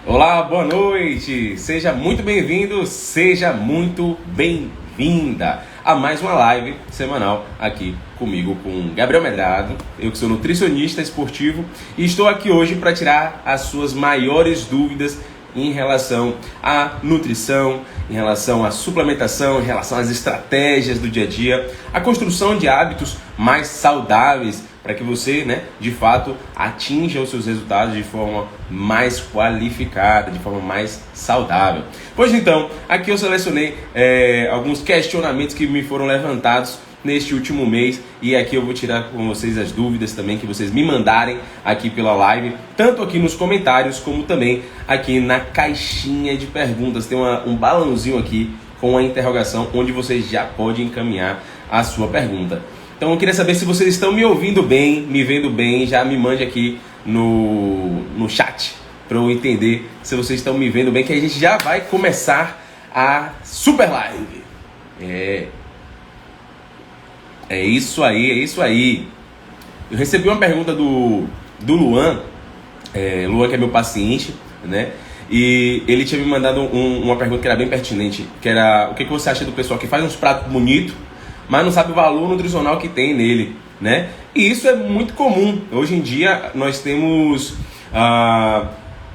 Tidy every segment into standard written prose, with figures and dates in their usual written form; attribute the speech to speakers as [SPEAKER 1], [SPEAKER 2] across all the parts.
[SPEAKER 1] Olá, boa noite! Seja muito bem-vindo, seja muito bem-vinda a mais uma live semanal aqui comigo, com Gabriel Medrado. Eu que sou nutricionista esportivo e estou aqui hoje para tirar as suas maiores dúvidas em relação à nutrição, em relação à suplementação, em relação às estratégias do dia a dia, a construção de hábitos mais saudáveis para que você, de fato, atinja os seus resultados de forma mais qualificada, de forma mais saudável. Pois então, aqui eu selecionei alguns questionamentos que me foram levantados neste último mês e aqui eu vou tirar com vocês as dúvidas também que vocês me mandarem aqui pela live, tanto aqui nos comentários como também aqui na caixinha de perguntas. Tem um balãozinho aqui com a interrogação onde vocês já podem encaminhar a sua pergunta. Então eu queria saber se vocês estão me ouvindo bem, me vendo bem, já me mande aqui no chat para eu entender se vocês estão me vendo bem, que a gente já vai começar a super live. É isso aí. Eu recebi uma pergunta do Luan, Luan que é meu paciente, né? E ele tinha me mandado uma pergunta que era bem pertinente, que era: o que você acha do pessoal que faz uns pratos bonitos, mas não sabe o valor nutricional que tem nele, né? E isso é muito comum. Hoje em dia nós temos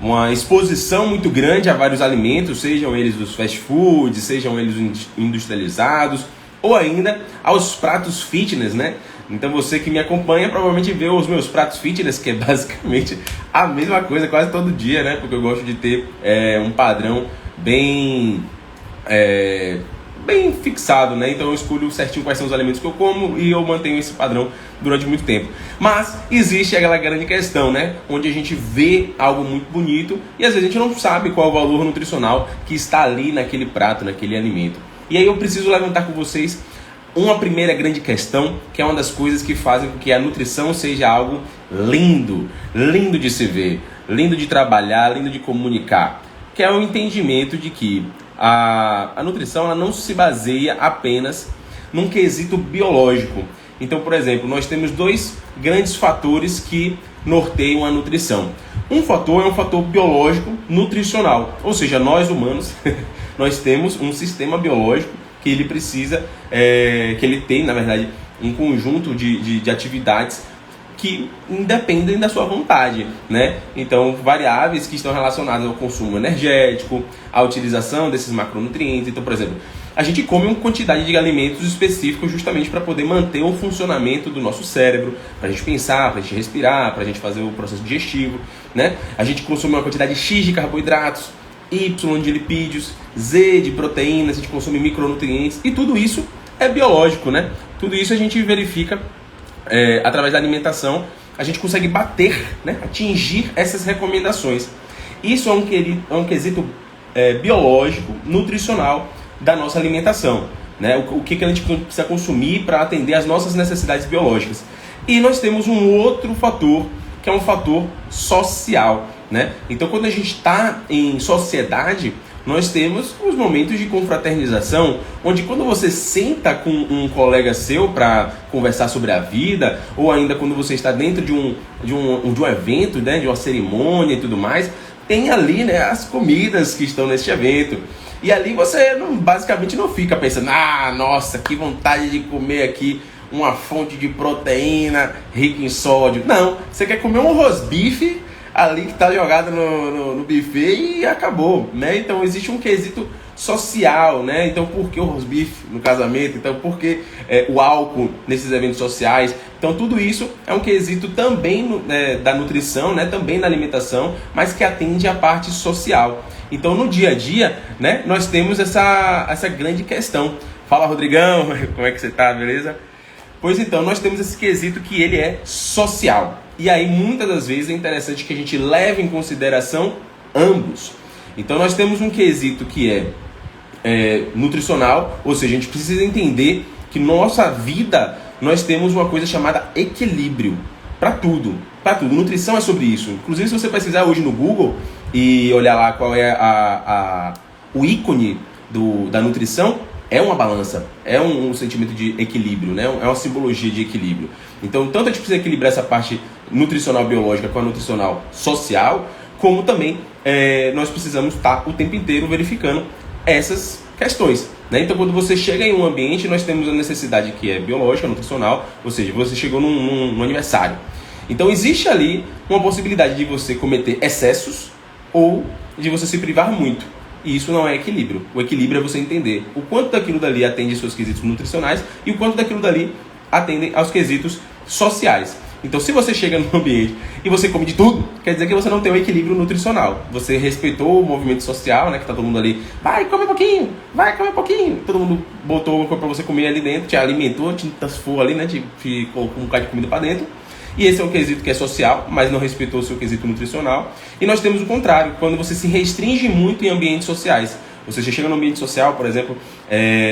[SPEAKER 1] uma exposição muito grande a vários alimentos, sejam eles dos fast foods, sejam eles industrializados, ou ainda aos pratos fitness, né? Então você que me acompanha provavelmente vê os meus pratos fitness, que é basicamente a mesma coisa quase todo dia, né? Porque eu gosto de ter um padrão bem fixado, né? Então eu escolho certinho quais são os alimentos que eu como e eu mantenho esse padrão durante muito tempo. Mas existe aquela grande questão, né? Onde a gente vê algo muito bonito e às vezes a gente não sabe qual o valor nutricional que está ali naquele prato, naquele alimento. E aí eu preciso levantar com vocês uma primeira grande questão, que é uma das coisas que fazem com que a nutrição seja algo lindo, lindo de se ver, lindo de trabalhar, lindo de comunicar, que é o entendimento de que a nutrição ela não se baseia apenas num quesito biológico. Então, por exemplo, nós temos dois grandes fatores que norteiam a nutrição. Um fator é um fator biológico nutricional, ou seja, nós humanos nós temos um sistema biológico que ele precisa, que ele tem, na verdade, um conjunto de atividades que independem da sua vontade, né? Então, variáveis que estão relacionadas ao consumo energético, à utilização desses macronutrientes. Então, por exemplo, a gente come uma quantidade de alimentos específicos justamente para poder manter o funcionamento do nosso cérebro, para a gente pensar, para a gente respirar, para a gente fazer o processo digestivo, né? A gente consome uma quantidade X de carboidratos, Y de lipídios, Z de proteínas, a gente consome micronutrientes e tudo isso é biológico, né? Tudo isso a gente verifica através da alimentação, a gente consegue bater, né? Atingir essas recomendações. Isso é um quesito biológico, nutricional da nossa alimentação, né? O que a gente precisa consumir para atender às nossas necessidades biológicas. E nós temos um outro fator, que é um fator social, né? Então, quando a gente está em sociedade, nós temos os momentos de confraternização, onde quando você senta com um colega seu para conversar sobre a vida, ou ainda quando você está dentro de um evento, né, de uma cerimônia e tudo mais, tem ali, né, as comidas que estão neste evento. E ali você basicamente não fica pensando: nossa, que vontade de comer aqui uma fonte de proteína rica em sódio. Não, você quer comer um rosbife ali que está jogado no buffet e acabou, né? Então existe um quesito social, né? Então por que o rosbife no casamento? Então por que o álcool nesses eventos sociais? Então tudo isso é um quesito também da nutrição, né? Também da alimentação, mas que atende à parte social. Então no dia a dia, né, nós temos essa grande questão. Fala, Rodrigão, como é que você tá, beleza? Pois então, nós temos esse quesito que ele é social. E aí, muitas das vezes, é interessante que a gente leve em consideração ambos. Então, nós temos um quesito que é nutricional, ou seja, a gente precisa entender que nossa vida, nós temos uma coisa chamada equilíbrio para tudo. Para tudo. Nutrição é sobre isso. Inclusive, se você pesquisar hoje no Google e olhar lá qual é o ícone da nutrição, é uma balança, é um sentimento de equilíbrio, né? É uma simbologia de equilíbrio. Então, tanto a gente precisa equilibrar essa parte nutricional biológica com a nutricional social, como também nós precisamos estar o tempo inteiro verificando essas questões, né? Então, quando você chega em um ambiente, nós temos a necessidade que é biológica, nutricional, ou seja, você chegou num aniversário. Então, existe ali uma possibilidade de você cometer excessos ou de você se privar muito. E isso não é equilíbrio. O equilíbrio é você entender o quanto daquilo dali atende aos seus quesitos nutricionais e o quanto daquilo dali atende aos quesitos sociais. Então, se você chega no ambiente e você come de tudo, quer dizer que você não tem um equilíbrio nutricional. Você respeitou o movimento social, né? Que tá todo mundo ali, vai, come um pouquinho, vai, come um pouquinho. Todo mundo botou alguma coisa pra você comer ali dentro, te alimentou, te tasfou ali, né? Te colocou um bocado de comida pra dentro. E esse é um quesito que é social, mas não respeitou o seu quesito nutricional. E nós temos o contrário, quando você se restringe muito em ambientes sociais. Você chega no ambiente social, por exemplo,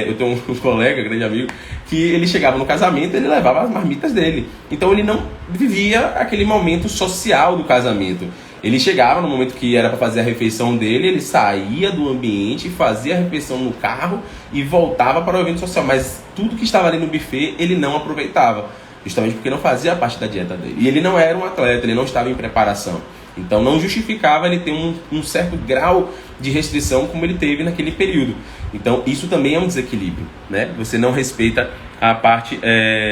[SPEAKER 1] eu tenho um colega, grande amigo, que ele chegava no casamento e ele levava as marmitas dele. Então ele não vivia aquele momento social do casamento. Ele chegava no momento que era para fazer a refeição dele, ele saía do ambiente, fazia a refeição no carro e voltava para o evento social. Mas tudo que estava ali no buffet ele não aproveitava, justamente porque não fazia parte da dieta dele. E ele não era um atleta, ele não estava em preparação. Então não justificava ele ter um certo grau de restrição como ele teve naquele período. Então isso também é um desequilíbrio, né? Você não respeita a parte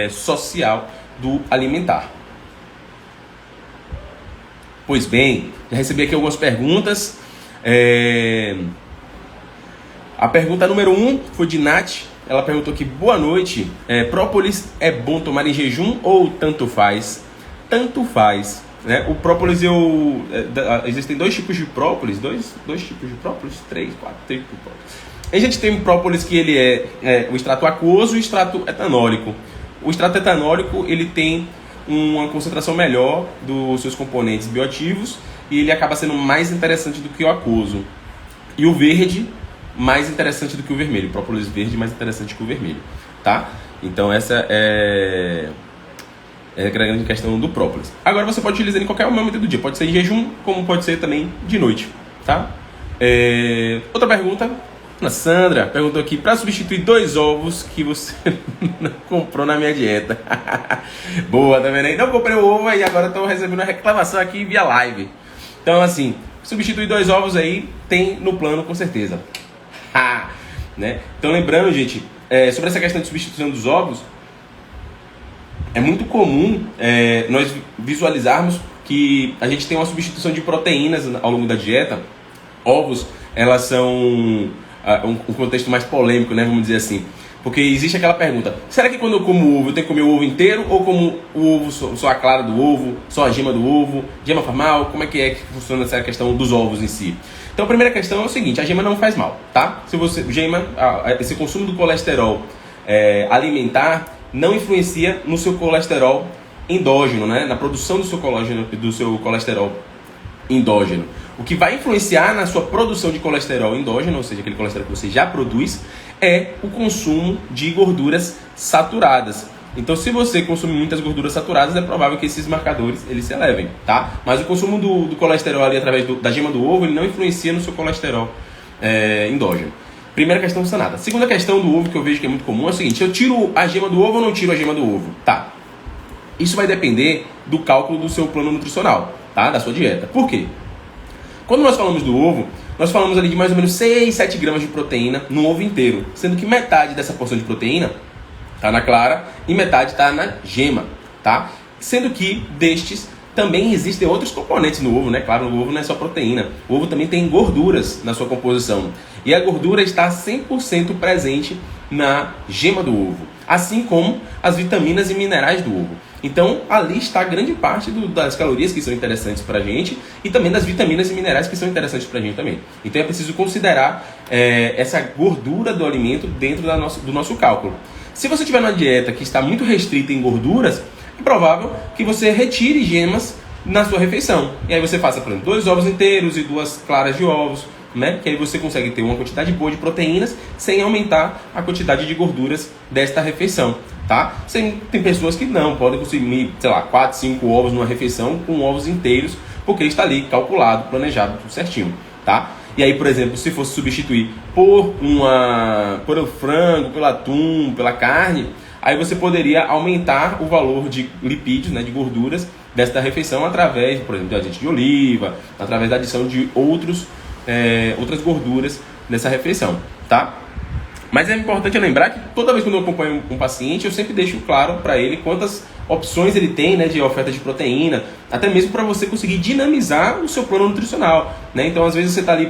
[SPEAKER 1] social do alimentar. Pois bem, já recebi aqui algumas perguntas. A pergunta número 1 foi de Nath. Ela perguntou aqui, boa noite, própolis é bom tomar em jejum ou tanto faz? Tanto faz. Né? O própolis, existem dois tipos de própolis, dois tipos de própolis, 3, 4 tipos de própolis. A gente tem própolis que ele é o extrato aquoso e o extrato etanólico. O extrato etanólico ele tem uma concentração melhor dos seus componentes bioativos e ele acaba sendo mais interessante do que o aquoso. E o verde, mais interessante do que o vermelho. O própolis verde mais interessante que o vermelho, tá? Então essa é a grande questão do própolis. Agora você pode utilizar em qualquer momento do dia. Pode ser em jejum, como pode ser também de noite, tá? Outra pergunta. A Sandra perguntou aqui, para substituir 2 ovos que você não comprou na minha dieta. Boa, tá vendo aí? Não comprei o ovo e agora estou recebendo uma reclamação aqui via live. Então assim, substituir 2 ovos aí tem no plano com certeza. Né? Então lembrando, gente, sobre essa questão de substituição dos ovos, é muito comum nós visualizarmos que a gente tem uma substituição de proteínas ao longo da dieta. Ovos, elas são um contexto mais polêmico, né, vamos dizer assim. Porque existe aquela pergunta, será que quando eu como ovo, eu tenho que comer o ovo inteiro? Ou como o ovo, só a clara do ovo, só a gema do ovo, gema faz mal? Como é que funciona essa questão dos ovos em si? Então a primeira questão é o seguinte, a gema não faz mal, tá? Se você, esse consumo do colesterol alimentar não influencia no seu colesterol endógeno, né? Na produção do seu colesterol endógeno. O que vai influenciar na sua produção de colesterol endógeno, ou seja, aquele colesterol que você já produz, é o consumo de gorduras saturadas. Então, se você consumir muitas gorduras saturadas, é provável que esses marcadores eles se elevem, tá? Mas o consumo do colesterol ali através da gema do ovo, ele não influencia no seu colesterol endógeno. Primeira questão sanada. Segunda questão do ovo que eu vejo que é muito comum é o seguinte, eu tiro a gema do ovo ou não tiro a gema do ovo? Tá. Isso vai depender do cálculo do seu plano nutricional, tá? Da sua dieta. Por quê? Quando nós falamos do ovo, nós falamos ali de mais ou menos 6, 7 gramas de proteína no ovo inteiro, sendo que metade dessa porção de proteína está na clara e metade está na gema, tá? Sendo que destes também existem outros componentes no ovo, né? Claro, o ovo não é só proteína. O ovo também tem gorduras na sua composição. E a gordura está 100% presente na gema do ovo, assim como as vitaminas e minerais do ovo. Então, ali está grande parte das calorias que são interessantes para a gente e também das vitaminas e minerais que são interessantes para a gente também. Então, é preciso considerar essa gordura do alimento dentro do nosso cálculo. Se você tiver uma dieta que está muito restrita em gorduras, é provável que você retire gemas na sua refeição. E aí você faça, por exemplo, 2 ovos inteiros e 2 claras de ovos, né? Que aí você consegue ter uma quantidade boa de proteínas sem aumentar a quantidade de gorduras desta refeição, tá? Tem pessoas que não podem consumir, sei lá, 4, 5 ovos numa refeição com ovos inteiros, porque está ali calculado, planejado, tudo certinho, tá? E aí, por exemplo, se fosse substituir por o frango, pelo atum, pela carne, aí você poderia aumentar o valor de lipídios, né, de gorduras, desta refeição através, por exemplo, de azeite de oliva, através da adição de outras gorduras nessa refeição, tá? Mas é importante lembrar que toda vez que eu acompanho um paciente, eu sempre deixo claro para ele quantas opções ele tem, né, de oferta de proteína, até mesmo para você conseguir dinamizar o seu plano nutricional, né? Então, às vezes você tá ali,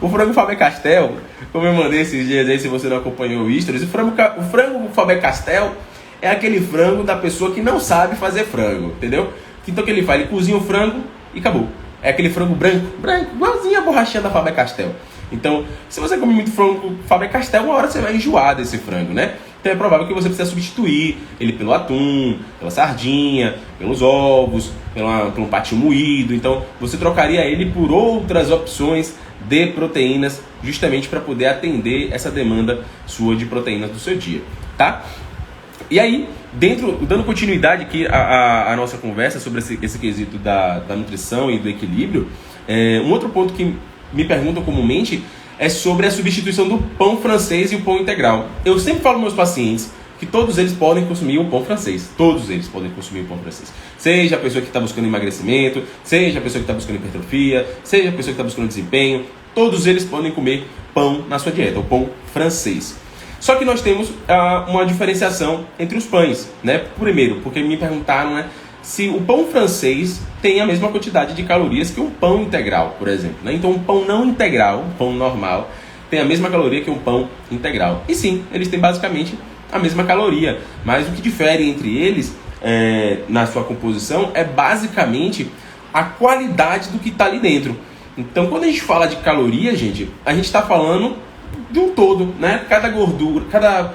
[SPEAKER 1] o frango Faber-Castell, como eu mandei esses dias aí, se você não acompanhou o Stories, o frango Faber-Castell é aquele frango da pessoa que não sabe fazer frango, entendeu? Então o que ele faz? Ele cozinha o frango e acabou. É aquele frango branco, igualzinho a borrachinha da Faber-Castell. Então, se você come muito frango Faber-Castell, uma hora você vai enjoar desse frango, né? Então é provável que você precise substituir ele pelo atum, pela sardinha, pelos ovos, pelo patinho moído. Então você trocaria ele por outras opções de proteínas, justamente para poder atender essa demanda sua de proteínas do seu dia, tá? E aí, dando continuidade aqui à nossa conversa sobre esse quesito da nutrição e do equilíbrio, um outro ponto que me perguntam comumente é sobre a substituição do pão francês e o pão integral. Eu sempre falo para meus pacientes que todos eles podem consumir o pão francês. Todos eles podem consumir o pão francês. Seja a pessoa que está buscando emagrecimento, seja a pessoa que está buscando hipertrofia, seja a pessoa que está buscando desempenho, todos eles podem comer pão na sua dieta, o pão francês. Só que nós temos uma diferenciação entre os pães, né? Primeiro, porque me perguntaram, né, se o pão francês tem a mesma quantidade de calorias que um pão integral, por exemplo, né? Então, um pão não integral, um pão normal, tem a mesma caloria que um pão integral. E sim, eles têm basicamente a mesma caloria, mas o que difere entre eles na sua composição é basicamente a qualidade do que está ali dentro. Então, quando a gente fala de caloria, gente, a gente está falando de um todo, né? Cada gordura, cada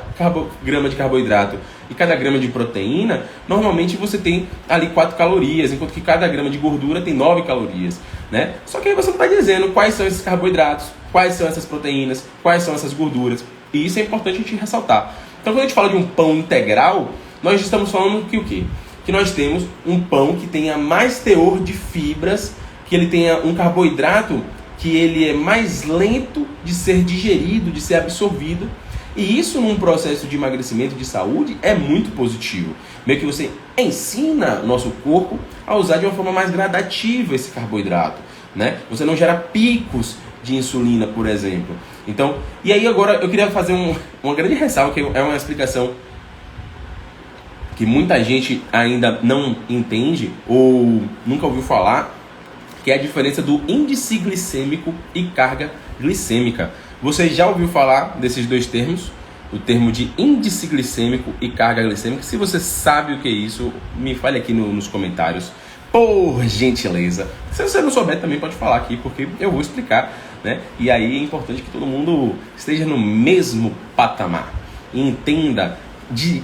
[SPEAKER 1] grama de carboidrato e cada grama de proteína, normalmente você tem ali 4 calorias, enquanto que cada grama de gordura tem 9 calorias, né? Só que aí você não está dizendo quais são esses carboidratos, quais são essas proteínas, quais são essas gorduras. E isso é importante a gente ressaltar. Então, quando a gente fala de um pão integral, nós estamos falando que o quê? Que nós temos um pão que tenha mais teor de fibras, que ele tenha um carboidrato que ele é mais lento de ser digerido, de ser absorvido. E isso num processo de emagrecimento, de saúde, é muito positivo. Meio que você ensina o nosso corpo a usar de uma forma mais gradativa esse carboidrato, né? Você não gera picos de insulina, por exemplo. Então, e aí agora eu queria fazer uma grande ressalva, que é uma explicação que muita gente ainda não entende ou nunca ouviu falar, que é a diferença do índice glicêmico e carga glicêmica. Você já ouviu falar desses dois termos? O termo de índice glicêmico e carga glicêmica? Se você sabe o que é isso, me fale aqui nos comentários, por gentileza. Se você não souber, também pode falar aqui, porque eu vou explicar, né? E aí é importante que todo mundo esteja no mesmo patamar e entenda de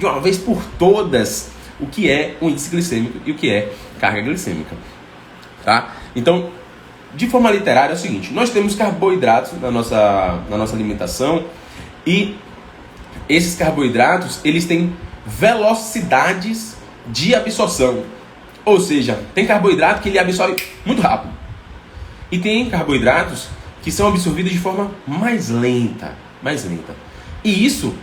[SPEAKER 1] uma vez por todas o que é o índice glicêmico e o que é carga glicêmica. Tá? Então, de forma literária é o seguinte: nós temos carboidratos na nossa alimentação e esses carboidratos eles têm velocidades de absorção. Ou seja, tem carboidrato que ele absorve muito rápido e tem carboidratos que são absorvidos de forma mais lenta. E isso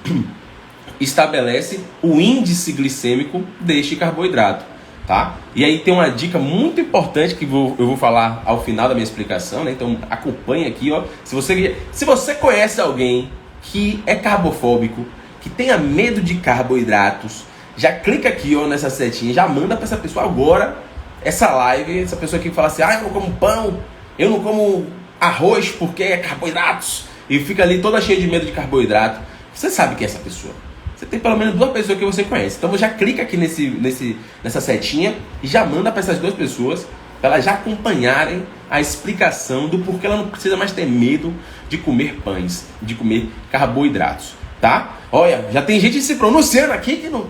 [SPEAKER 1] estabelece o índice glicêmico deste carboidrato. Tá? E aí tem uma dica muito importante que eu vou falar ao final da minha explicação, né? Então acompanhe aqui, ó. Se você conhece alguém que é carbofóbico, que tenha medo de carboidratos, já clica aqui, ó, nessa setinha, já manda para essa pessoa agora essa live, essa pessoa que fala assim: eu não como pão, eu não como arroz porque é carboidratos, e fica ali toda cheia de medo de carboidrato. Você sabe quem é essa pessoa? Você tem pelo menos 2 pessoas que você conhece. Então já clica aqui nessa setinha e já manda para essas 2 pessoas, para elas já acompanharem a explicação do porquê ela não precisa mais ter medo de comer pães, de comer carboidratos, tá? Olha, já tem gente se pronunciando aqui que não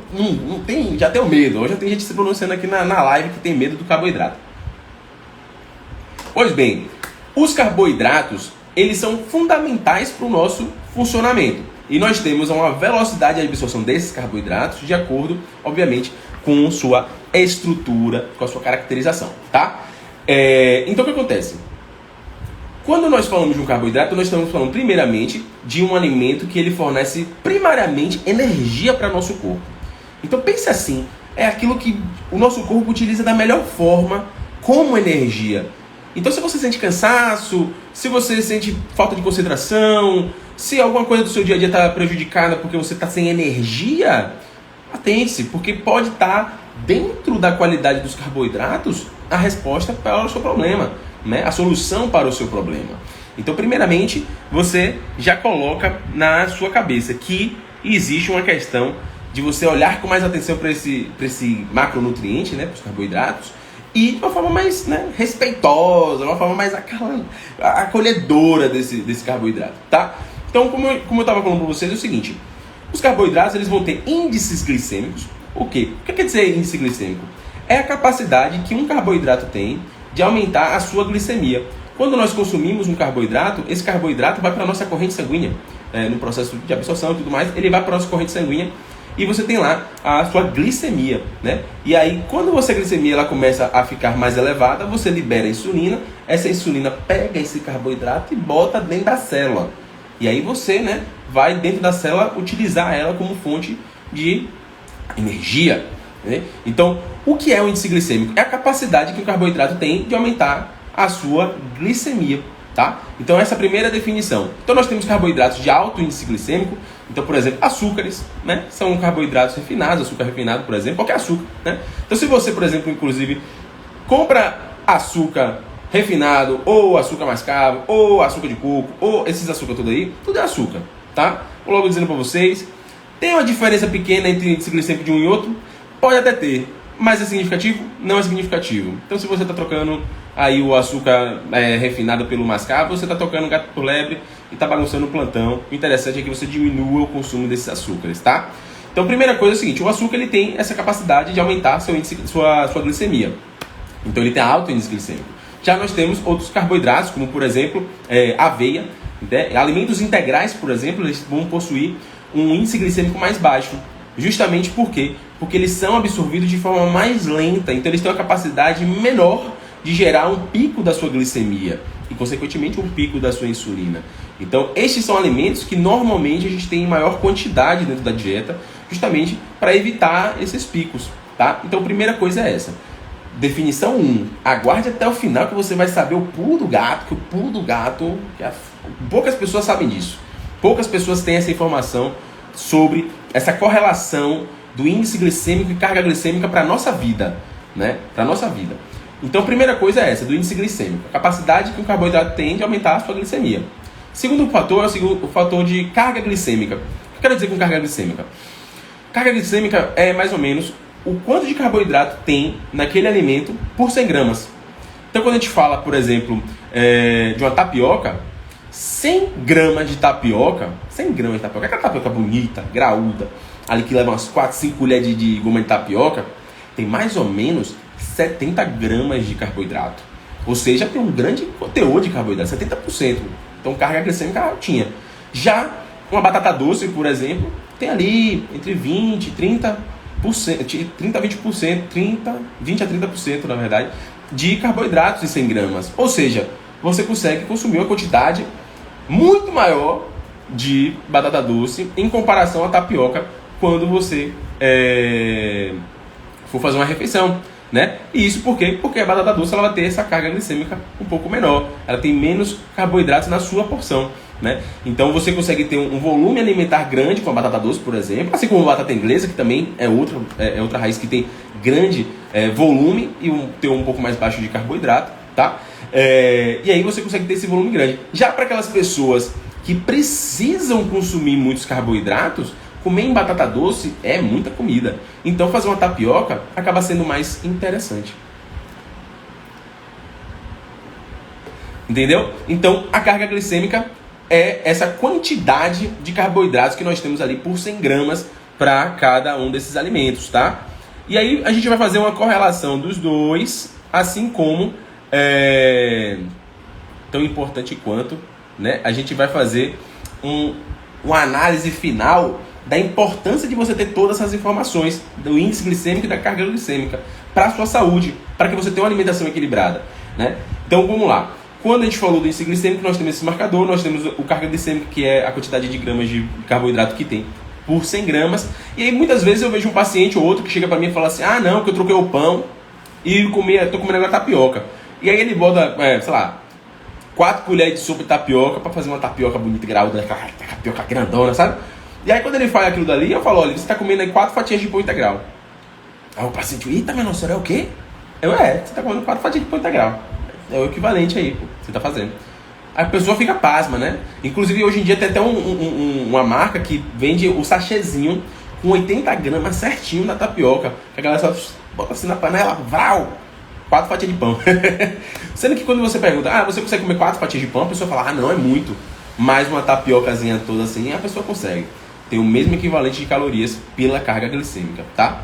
[SPEAKER 1] tem, já tem medo. Hoje já tem gente se pronunciando aqui na live que tem medo do carboidrato. Pois bem, os carboidratos, eles são fundamentais para o nosso funcionamento. E nós temos uma velocidade de absorção desses carboidratos de acordo, obviamente, com sua estrutura, com a sua caracterização, tá? Então o que acontece? Quando nós falamos de um carboidrato, nós estamos falando primeiramente de um alimento que ele fornece primariamente energia para nosso corpo. Então pense assim, é aquilo que o nosso corpo utiliza da melhor forma como energia. Então, se você sente cansaço, se você sente falta de concentração, se alguma coisa do seu dia a dia está prejudicada porque você está sem energia, atente-se, porque pode estar dentro da qualidade dos carboidratos a resposta para o seu problema, né? A solução para o seu problema. Então, primeiramente, você já coloca na sua cabeça que existe uma questão de você olhar com mais atenção para esse macronutriente, né, para os carboidratos, e de uma forma mais, né, respeitosa, uma forma mais acolhedora desse carboidrato, tá? Então, como eu estava falando para vocês, é o seguinte: os carboidratos eles vão ter índices glicêmicos. O quê? O que quer dizer índice glicêmico? É a capacidade que um carboidrato tem de aumentar a sua glicemia. Quando nós consumimos um carboidrato, esse carboidrato vai para a nossa corrente sanguínea, no processo de absorção e tudo mais, ele vai para a nossa corrente sanguínea e você tem lá a sua glicemia, né? E aí, quando a glicemia ela começa a ficar mais elevada, você libera a insulina, essa insulina pega esse carboidrato e bota dentro da célula. E aí você, né, vai dentro da célula utilizar ela como fonte de energia, né? Então, o que é o índice glicêmico? É a capacidade que o carboidrato tem de aumentar a sua glicemia, tá? Então, essa é a primeira definição. Então, nós temos carboidratos de alto índice glicêmico. Então, por exemplo, açúcares, né? São carboidratos refinados, açúcar refinado, por exemplo, qualquer açúcar, né? Então, se você, por exemplo, inclusive, compra açúcar refinado, ou açúcar mascavo, ou açúcar de coco, ou esses açúcar tudo aí, tudo é açúcar, tá? Vou logo dizendo para vocês, tem uma diferença pequena entre o índice glicêmico de um e outro? Pode até ter, mas é significativo? Não é significativo. Então, se você está trocando aí o açúcar refinado pelo mascavo, você está tocando gato por lebre e está bagunçando o plantão. O interessante é que você diminua o consumo desses açúcares, tá? Então, primeira coisa é o seguinte: o açúcar ele tem essa capacidade de aumentar seu índice, sua glicemia. Então, ele tem alto índice glicêmico. Já nós temos outros carboidratos, como por exemplo, aveia, né? Alimentos integrais, por exemplo, eles vão possuir um índice glicêmico mais baixo. Justamente por quê? Porque eles são absorvidos de forma mais lenta, então eles têm uma capacidade menor de gerar um pico da sua glicemia e, consequentemente, um pico da sua insulina. Então, estes são alimentos que normalmente a gente tem em maior quantidade dentro da dieta, justamente para evitar esses picos, tá? Então, a primeira coisa é essa. Definição 1. Aguarde até o final que você vai saber o pulo do gato, que o pulo do gato... poucas pessoas sabem disso. Poucas pessoas têm essa informação sobre essa correlação do índice glicêmico e carga glicêmica para a nossa vida, né? Para a nossa vida. Então, a primeira coisa é essa, do índice glicêmico. A capacidade que um carboidrato tem de aumentar a sua glicemia. Segundo fator é o fator de carga glicêmica. O que eu quero dizer com carga glicêmica? Carga glicêmica é mais ou menos o quanto de carboidrato tem naquele alimento por 100 gramas. Então, quando a gente fala, por exemplo, de uma tapioca, 100 gramas de tapioca, aquela tapioca bonita, graúda, ali que leva umas 4, 5 colheres de goma de tapioca, tem mais ou menos 70 gramas de carboidrato. Ou seja, tem um grande teor de carboidrato, 70%. Então, carga glicêmica altinha. Já uma batata doce, por exemplo, tem ali entre 20 e 30% a 30%, na verdade, de carboidratos em 100 gramas. Ou seja, você consegue consumir uma quantidade muito maior de batata doce em comparação à tapioca quando você for fazer uma refeição, né? E isso por quê? Porque a batata doce ela vai ter essa carga glicêmica um pouco menor. Ela tem menos carboidratos na sua porção, né? Então você consegue ter um volume alimentar grande com a batata doce, por exemplo, assim como a batata inglesa, que também é outra raiz que tem grande volume e um teor um pouco mais baixo de carboidrato, tá? E aí você consegue ter esse volume grande. Já para aquelas pessoas que precisam consumir muitos carboidratos, comer em batata doce é muita comida. Então fazer uma tapioca acaba sendo mais interessante. Entendeu? Então a carga glicêmica é essa quantidade de carboidratos que nós temos ali por 100 gramas para cada um desses alimentos, tá? E aí a gente vai fazer uma correlação dos dois, assim como tão importante quanto, né? A gente vai fazer uma análise final da importância de você ter todas essas informações do índice glicêmico e da carga glicêmica para a sua saúde, para que você tenha uma alimentação equilibrada, né? Então vamos lá. Quando a gente falou do índice glicêmico, nós temos esse marcador, nós temos o carga glicêmica, que é a quantidade de gramas de carboidrato que tem por 100 gramas. E aí muitas vezes eu vejo um paciente ou outro que chega para mim e fala assim, ah não, que eu troquei o pão e tô comendo agora tapioca. E aí ele bota, sei lá, 4 colheres de sopa de tapioca para fazer uma tapioca bonita, graúda, aquela tapioca grandona, sabe? E aí quando ele faz aquilo dali, eu falo, olha, você tá comendo aí 4 fatias de pão integral. Aí o paciente, eita, meu nossa, é o quê? Você tá comendo 4 fatias de pão integral. É o equivalente aí, pô, você tá fazendo. A pessoa fica pasma, né? Inclusive hoje em dia tem até uma marca que vende o sachêzinho com 80 gramas certinho da tapioca. Que a galera só bota assim na panela, vral, 4 fatias de pão. Sendo que quando você pergunta, você consegue comer 4 fatias de pão? A pessoa fala, não, é muito. Mais uma tapiocazinha toda assim, a pessoa consegue. Tem o mesmo equivalente de calorias pela carga glicêmica, tá?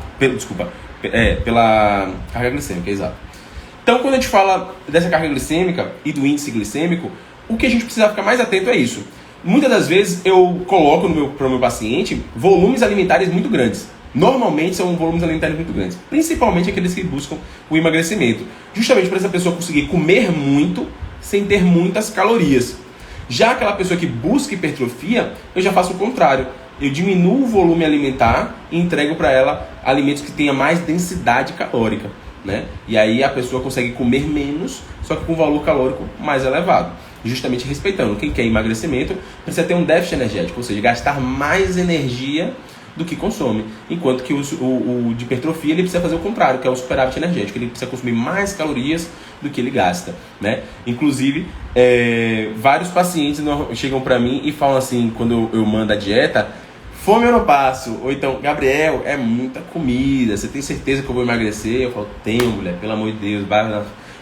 [SPEAKER 1] Pela carga glicêmica, exato. Então, quando a gente fala dessa carga glicêmica e do índice glicêmico, o que a gente precisa ficar mais atento é isso. Muitas das vezes eu coloco para o meu paciente volumes alimentares muito grandes. Normalmente são volumes alimentares muito grandes, principalmente aqueles que buscam o emagrecimento. Justamente para essa pessoa conseguir comer muito sem ter muitas calorias. Já aquela pessoa que busca hipertrofia, eu já faço o contrário. Eu diminuo o volume alimentar e entrego para ela alimentos que tenham mais densidade calórica, né? E aí a pessoa consegue comer menos, só que com valor calórico mais elevado. Justamente respeitando. Quem quer emagrecimento precisa ter um déficit energético, ou seja, gastar mais energia do que consome. Enquanto que o de hipertrofia ele precisa fazer o contrário, que é o superávit energético. Ele precisa consumir mais calorias do que ele gasta, né? Inclusive, vários pacientes chegam para mim e falam assim, quando eu mando a dieta, fome eu não passo. Ou então, Gabriel, é muita comida, você tem certeza que eu vou emagrecer? Eu falo, tenho, mulher, pelo amor de Deus,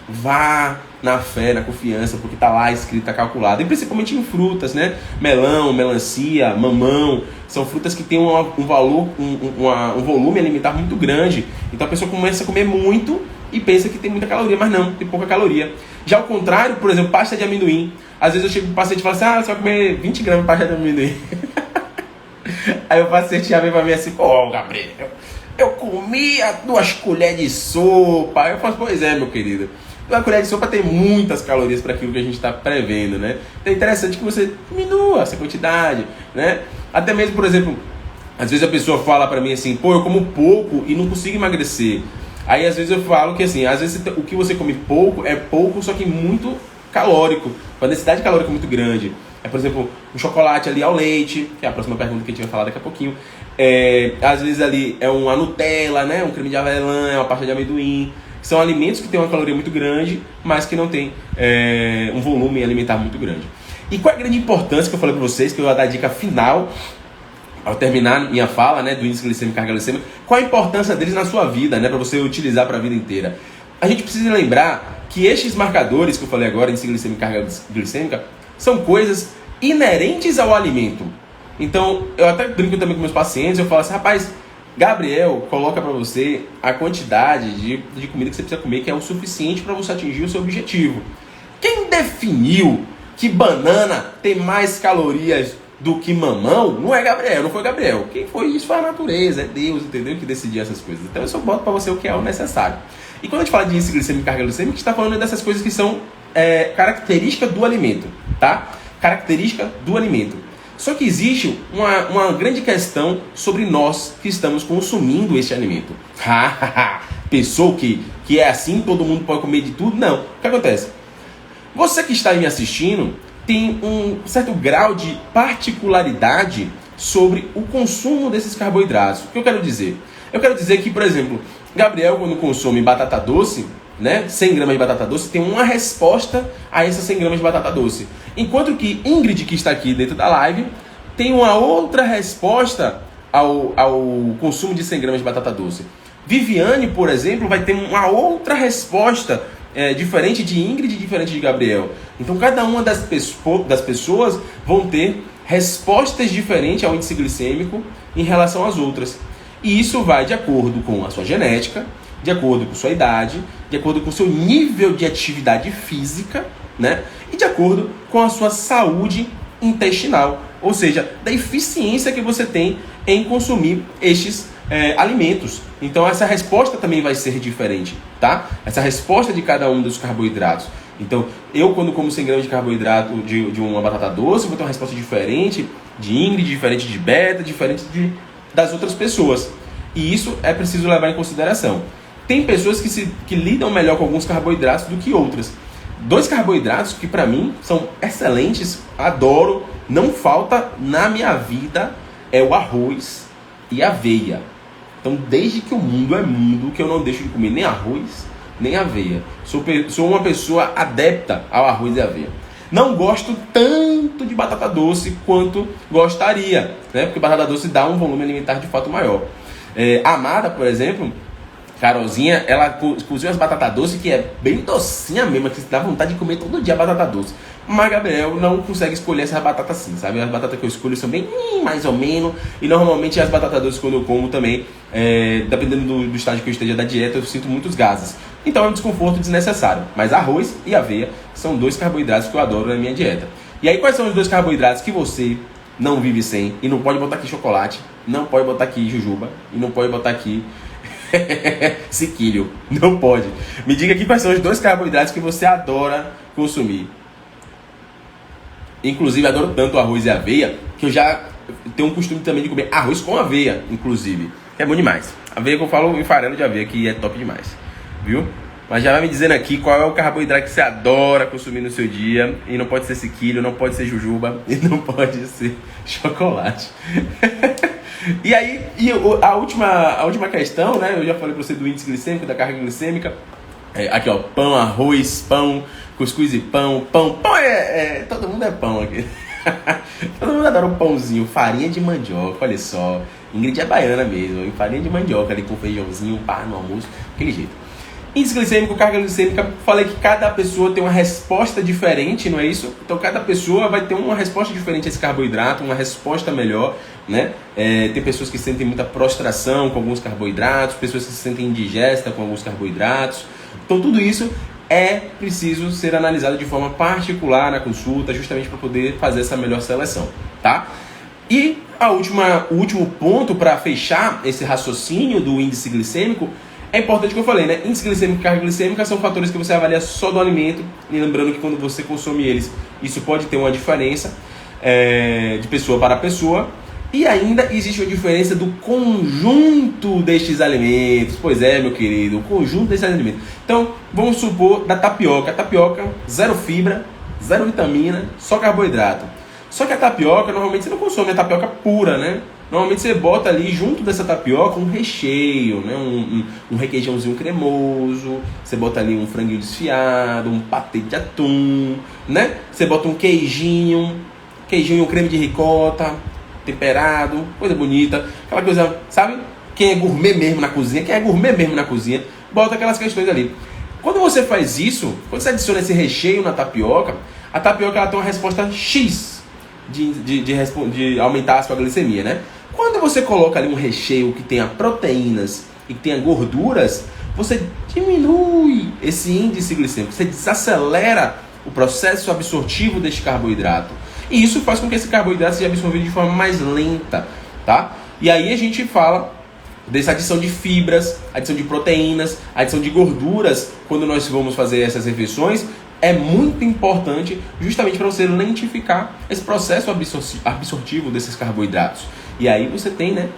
[SPEAKER 1] vá na fé, na confiança, porque tá lá escrito, tá calculado. E principalmente em frutas, né? Melão, melancia, mamão, são frutas que têm um valor, um volume alimentar muito grande. Então a pessoa começa a comer muito e pensa que tem muita caloria, mas não, tem pouca caloria. Já ao contrário, por exemplo, pasta de amendoim. Às vezes eu chego pro paciente e falo assim, você vai comer 20 gramas de pasta de amendoim. Aí o paciente já vem pra mim assim, Gabriel, eu comia 2 colheres de sopa. Aí eu falo, pois é, meu querido. 1 colher de sopa tem muitas calorias para aquilo que a gente está prevendo, né? Então é interessante que você diminua essa quantidade, né? Até mesmo, por exemplo, às vezes a pessoa fala para mim assim, eu como pouco e não consigo emagrecer. Aí às vezes eu falo que assim, às vezes o que você come pouco é pouco, só que muito calórico, com a densidade calórica muito grande. Por exemplo, um chocolate ali ao leite, que é a próxima pergunta que a gente vai falar daqui a pouquinho. Às vezes ali é uma Nutella, né? Um creme de avelã, é uma pasta de amendoim. São alimentos que têm uma caloria muito grande, mas que não tem um volume alimentar muito grande. E qual é a grande importância que eu falei para vocês, que eu vou dar a dica final, ao terminar minha fala, né, do índice glicêmico e carga glicêmica, qual a importância deles na sua vida, né, para você utilizar para a vida inteira? A gente precisa lembrar que estes marcadores que eu falei agora, índice glicêmico e carga glicêmica, são coisas inerentes ao alimento. Então, eu até brinco também com meus pacientes, eu falo assim, rapaz, Gabriel coloca para você a quantidade de comida que você precisa comer, que é o suficiente para você atingir o seu objetivo. Quem definiu que banana tem mais calorias do que mamão não é Gabriel, não foi Gabriel. Quem foi isso foi a natureza, é Deus, entendeu? Que decidiu essas coisas. Então eu só boto para você o que é o necessário. E quando a gente fala de índice glicêmico e carga glicêmica, a gente está falando dessas coisas que são características do alimento, tá? Característica do alimento. Só que existe uma grande questão sobre nós que estamos consumindo esse alimento. Pensou que é assim, todo mundo pode comer de tudo? Não. O que acontece? Você que está aí me assistindo tem um certo grau de particularidade sobre o consumo desses carboidratos. O que eu quero dizer? Eu quero dizer que, por exemplo, Gabriel, quando consome batata doce, né, 100 gramas de batata doce, tem uma resposta a essas 100 gramas de batata doce. Enquanto que Ingrid, que está aqui dentro da live, tem uma outra resposta ao consumo de 100 gramas de batata doce. Viviane, por exemplo, vai ter uma outra resposta diferente de Ingrid e diferente de Gabriel. Então, cada uma das pessoas vão ter respostas diferentes ao índice glicêmico em relação às outras. E isso vai de acordo com a sua genética, de acordo com sua idade, de acordo com o seu nível de atividade física, né? E de acordo com a sua saúde intestinal, ou seja, da eficiência que você tem em consumir estes alimentos. Então essa resposta também vai ser diferente, tá? Essa resposta de cada um dos carboidratos. Então, eu quando como 100 gramas de carboidrato de uma batata doce, vou ter uma resposta diferente de Ingrid, diferente de Beta, diferente das outras pessoas. E isso é preciso levar em consideração. Tem pessoas que lidam melhor com alguns carboidratos do que outras. 2 carboidratos que para mim são excelentes, adoro, não falta na minha vida, é o arroz e a aveia. Então, desde que o mundo é mundo, que eu não deixo de comer nem arroz, nem aveia. Sou uma pessoa adepta ao arroz e aveia. Não gosto tanto de batata doce quanto gostaria, né? Porque batata doce dá um volume alimentar de fato maior. A Amada, por exemplo, Carolzinha, ela cozinha as batatas doces que é bem docinha mesmo, que dá vontade de comer todo dia batata doce. Mas Gabriel não consegue escolher essas batatas assim, sabe? As batatas que eu escolho são bem mais ou menos. E normalmente as batatas doces quando eu como também, dependendo do estágio que eu esteja da dieta, eu sinto muitos gases. Então é um desconforto desnecessário. Mas arroz e aveia são 2 carboidratos que eu adoro na minha dieta. E aí quais são os 2 carboidratos que você não vive sem? E não pode botar aqui chocolate, não pode botar aqui jujuba e não pode botar aqui sequilho. Não pode. Me diga aqui quais são os 2 carboidratos que você adora consumir. Inclusive, adoro tanto arroz e aveia que eu já tenho um costume também de comer arroz com aveia, inclusive. É bom demais. Aveia que eu falo em farelo de aveia, que é top demais. Viu? Mas já vai me dizendo aqui qual é o carboidrato que você adora consumir no seu dia. E não pode ser sequilho, não pode ser jujuba e não pode ser chocolate. E aí, a última questão, né? Eu já falei para você do índice glicêmico, da carga glicêmica. Aqui, ó, pão, arroz, pão, cuscuz e pão. Pão todo mundo é pão aqui. Todo mundo adora um pãozinho, farinha de mandioca, olha só. Ingrid é baiana mesmo, farinha de mandioca ali com feijãozinho, pá, no almoço, aquele jeito. Índice glicêmico, carga glicêmica, falei que cada pessoa tem uma resposta diferente, não é isso? Então cada pessoa vai ter uma resposta diferente a esse carboidrato, uma resposta melhor, né? Tem pessoas que sentem muita prostração com alguns carboidratos, pessoas que se sentem indigesta com alguns carboidratos. Então tudo isso é preciso ser analisado de forma particular na consulta, justamente para poder fazer essa melhor seleção, tá? E o último ponto para fechar esse raciocínio do índice glicêmico é importante que eu falei, né? Índice glicêmico e carga glicêmica são fatores que você avalia só do alimento. E lembrando que quando você consome eles, isso pode ter uma diferença de pessoa para pessoa. E ainda existe uma diferença do conjunto destes alimentos. Pois é, meu querido, o conjunto desses alimentos. Então, vamos supor da tapioca. A tapioca, 0 fibra, 0 vitamina, só carboidrato. Só que a tapioca, normalmente você não consome a tapioca pura, né? Normalmente você bota ali junto dessa tapioca um recheio, né? um requeijãozinho cremoso, você bota ali um franguinho desfiado, um patê de atum, né? Você bota um queijinho e um creme de ricota, temperado, coisa bonita, aquela coisa, sabe? Quem é gourmet mesmo na cozinha, bota aquelas questões ali. Quando você faz isso, quando você adiciona esse recheio na tapioca, a tapioca ela tem uma resposta X de aumentar a sua glicemia, né? Quando você coloca ali um recheio que tenha proteínas e que tenha gorduras, você diminui esse índice glicêmico, você desacelera o processo absortivo deste carboidrato. E isso faz com que esse carboidrato seja absorvido de forma mais lenta, tá? E aí a gente fala dessa adição de fibras, adição de proteínas, adição de gorduras, quando nós vamos fazer essas refeições, é muito importante justamente para você lentificar esse processo absortivo desses carboidratos. E aí você tem, né,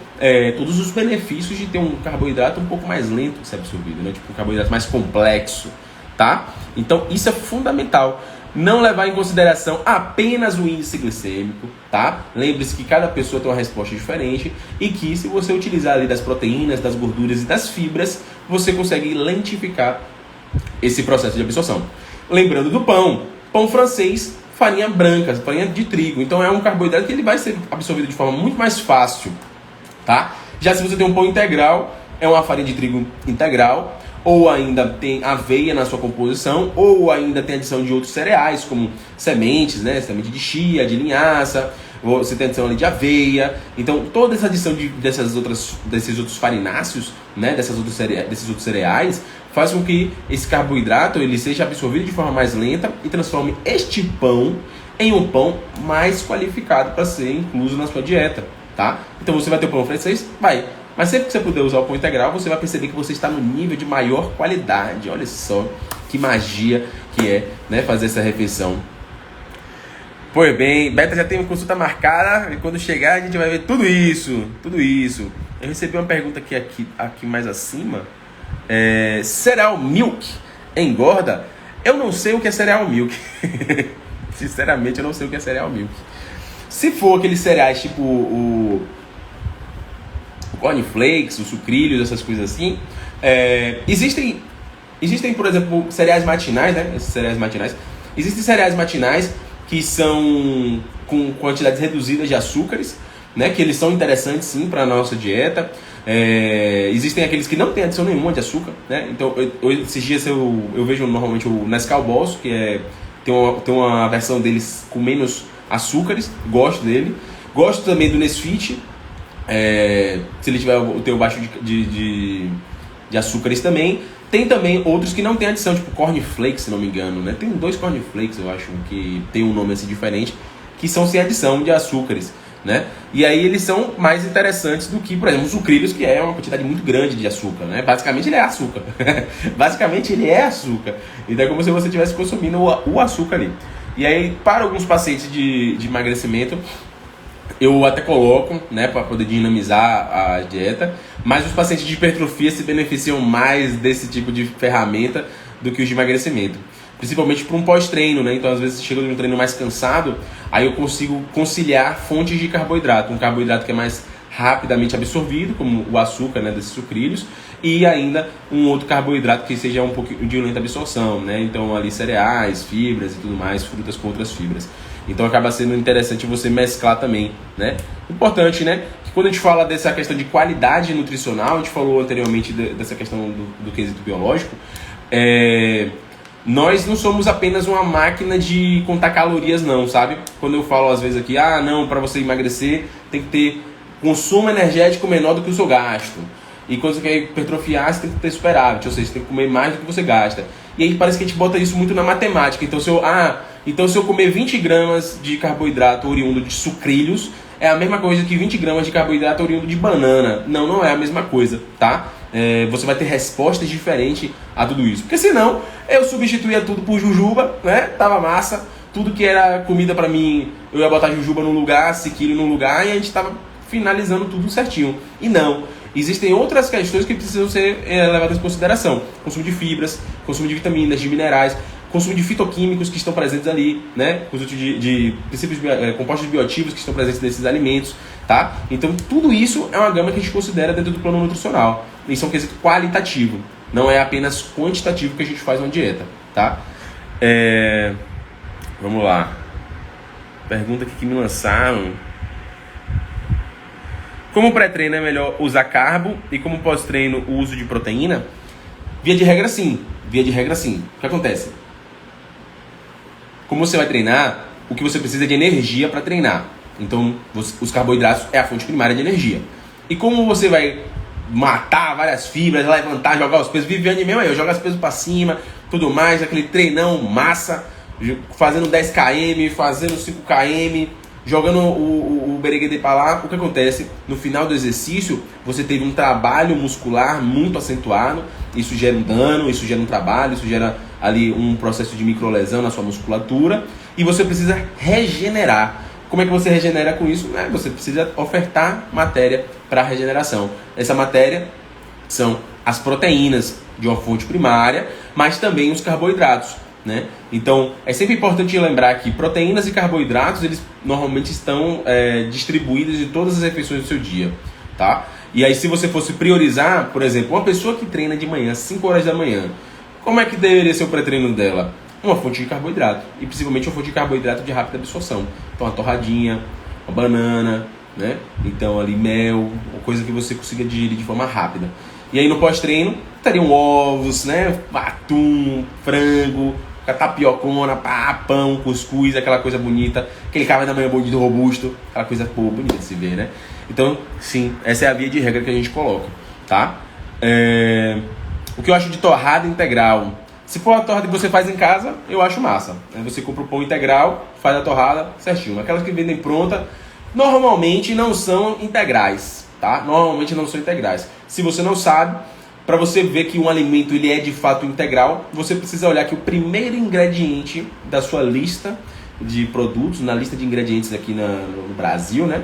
[SPEAKER 1] todos os benefícios de ter um carboidrato um pouco mais lento de ser absorvido, né? Tipo um carboidrato mais complexo, tá? Então isso é fundamental. Não levar em consideração apenas o índice glicêmico, tá? Lembre-se que cada pessoa tem uma resposta diferente e que se você utilizar ali das proteínas, das gorduras e das fibras, você consegue lentificar esse processo de absorção. Lembrando do pão francês, farinha branca, farinha de trigo. Então é um carboidrato que ele vai ser absorvido de forma muito mais fácil, tá? Já se você tem um pão integral, é uma farinha de trigo integral, ou ainda tem aveia na sua composição, ou ainda tem adição de outros cereais, como sementes, né? Semente de chia, de linhaça, você tem adição ali de aveia. Então toda essa adição desses outros farináceos, né? desses outros cereais, faz com que esse carboidrato ele seja absorvido de forma mais lenta e transforme este pão em um pão mais qualificado para ser incluso na sua dieta, tá? Então você vai ter o pão francês? Vai. Mas sempre que você puder usar o pão integral, você vai perceber que você está no nível de maior qualidade. Olha só que magia que é, né, fazer essa refeição. Pois bem, Beta já tem uma consulta marcada e quando chegar a gente vai ver tudo isso, tudo isso. Eu recebi uma pergunta aqui mais acima. Cereal Milk engorda? Eu não sei o que é Cereal Milk. Sinceramente, eu não sei o que é Cereal Milk. Se for aqueles cereais tipo o cornflakes, os sucrilhos, essas coisas assim, existem, por exemplo, cereais matinais, né? Esses cereais matinais. Existem cereais matinais que são com quantidades reduzidas de açúcares, né? Que eles são interessantes sim para a nossa dieta. Existem aqueles que não têm adição nenhuma de açúcar, né? Então, esses dias eu vejo normalmente o Nescau Boss, que tem uma versão deles com menos açúcares, gosto dele. Gosto também do Nesfit, se ele tiver o teu baixo de açúcares também. Tem também outros que não tem adição, tipo cornflakes, se não me engano, né? Tem 2 cornflakes, eu acho, que tem um nome assim diferente, que são sem adição de açúcares, né? E aí eles são mais interessantes do que, por exemplo, os sucrilhos, que é uma quantidade muito grande de açúcar, né? Basicamente ele é açúcar. Basicamente ele é açúcar. Então é como se você estivesse consumindo o açúcar ali. E aí, para alguns pacientes de emagrecimento, eu até coloco, né, para poder dinamizar a dieta, mas os pacientes de hipertrofia se beneficiam mais desse tipo de ferramenta do que os de emagrecimento. Principalmente para um pós-treino, né? Então, às vezes, chega de um treino mais cansado, aí eu consigo conciliar fontes de carboidrato. Um carboidrato que é mais rapidamente absorvido, como o açúcar, né, desses sucrilhos, e ainda um outro carboidrato que seja um pouquinho de lenta absorção, né? Então, ali cereais, fibras e tudo mais, frutas com outras fibras. Então, acaba sendo interessante você mesclar também, né? Importante, né? Que quando a gente fala dessa questão de qualidade nutricional, a gente falou anteriormente dessa questão do quesito biológico, nós não somos apenas uma máquina de contar calorias, não, sabe? Quando eu falo às vezes aqui, não, para você emagrecer tem que ter consumo energético menor do que o seu gasto. E quando você quer hipertrofiar, você tem que ter superávit, ou seja, você tem que comer mais do que você gasta. E aí parece que a gente bota isso muito na matemática. Então, se eu comer 20 gramas de carboidrato oriundo de sucrilhos, é a mesma coisa que 20 gramas de carboidrato oriundo de banana. Não, não é a mesma coisa, tá? Você vai ter respostas diferentes a tudo isso. Porque senão, eu substituía tudo por jujuba, né? Tava massa. Tudo que era comida pra mim, eu ia botar jujuba num lugar, sequilho num lugar, e a gente tava finalizando tudo certinho. E não. Existem outras questões que precisam ser levadas em consideração. Consumo de fibras, consumo de vitaminas, de minerais, consumo de fitoquímicos que estão presentes ali, né? Consumo de princípios compostos bioativos que estão presentes nesses alimentos, tá? Então, tudo isso é uma gama que a gente considera dentro do plano nutricional. Isso é um quesito qualitativo, não é apenas quantitativo que a gente faz uma dieta, tá? Vamos lá. Pergunta aqui que me lançaram. Como pré-treino é melhor usar carbo e como pós-treino o uso de proteína? Via de regra sim. O que acontece? Como você vai treinar, o que você precisa é de energia para treinar. Então, os carboidratos é a fonte primária de energia. E como você vai matar várias fibras, levantar, jogar os pesos, Viviane mesmo aí, joga os pesos para cima, tudo mais, aquele treinão massa, fazendo 10 km, fazendo 5 km, jogando o bereguedê para lá. O que acontece? No final do exercício, você teve um trabalho muscular muito acentuado, isso gera um dano, isso gera um trabalho, isso gera ali um processo de microlesão na sua musculatura, e você precisa regenerar. Como é que você regenera com isso? Você precisa ofertar matéria para regeneração. Essa matéria são as proteínas de uma fonte primária, mas também os carboidratos, né? Então, é sempre importante lembrar que proteínas e carboidratos, eles normalmente estão distribuídos em todas as refeições do seu dia, tá? E aí, se você fosse priorizar, por exemplo, uma pessoa que treina de manhã, 5 horas da manhã, como é que deveria ser o pré-treino dela? Uma fonte de carboidrato, e principalmente uma fonte de carboidrato de rápida absorção. Então, uma torradinha, uma banana, né? Então, ali, mel, uma coisa que você consiga digerir de forma rápida. E aí, no pós-treino, estariam ovos, né? Atum, frango, tapiocona, pão, cuscuz, aquela coisa bonita, aquele café da manhã bonito, robusto, aquela coisa bonita de se ver, né? Então, sim, essa é a via de regra que a gente coloca, tá? O que eu acho de torrada integral? Se for a torrada que você faz em casa, eu acho massa. Você compra o pão integral, faz a torrada certinho. Aquelas que vendem pronta, normalmente não são integrais, tá? Normalmente não são integrais. Se você não sabe, para você ver que um alimento ele é de fato integral, você precisa olhar que o primeiro ingrediente da sua lista de produtos, na lista de ingredientes aqui no Brasil, né?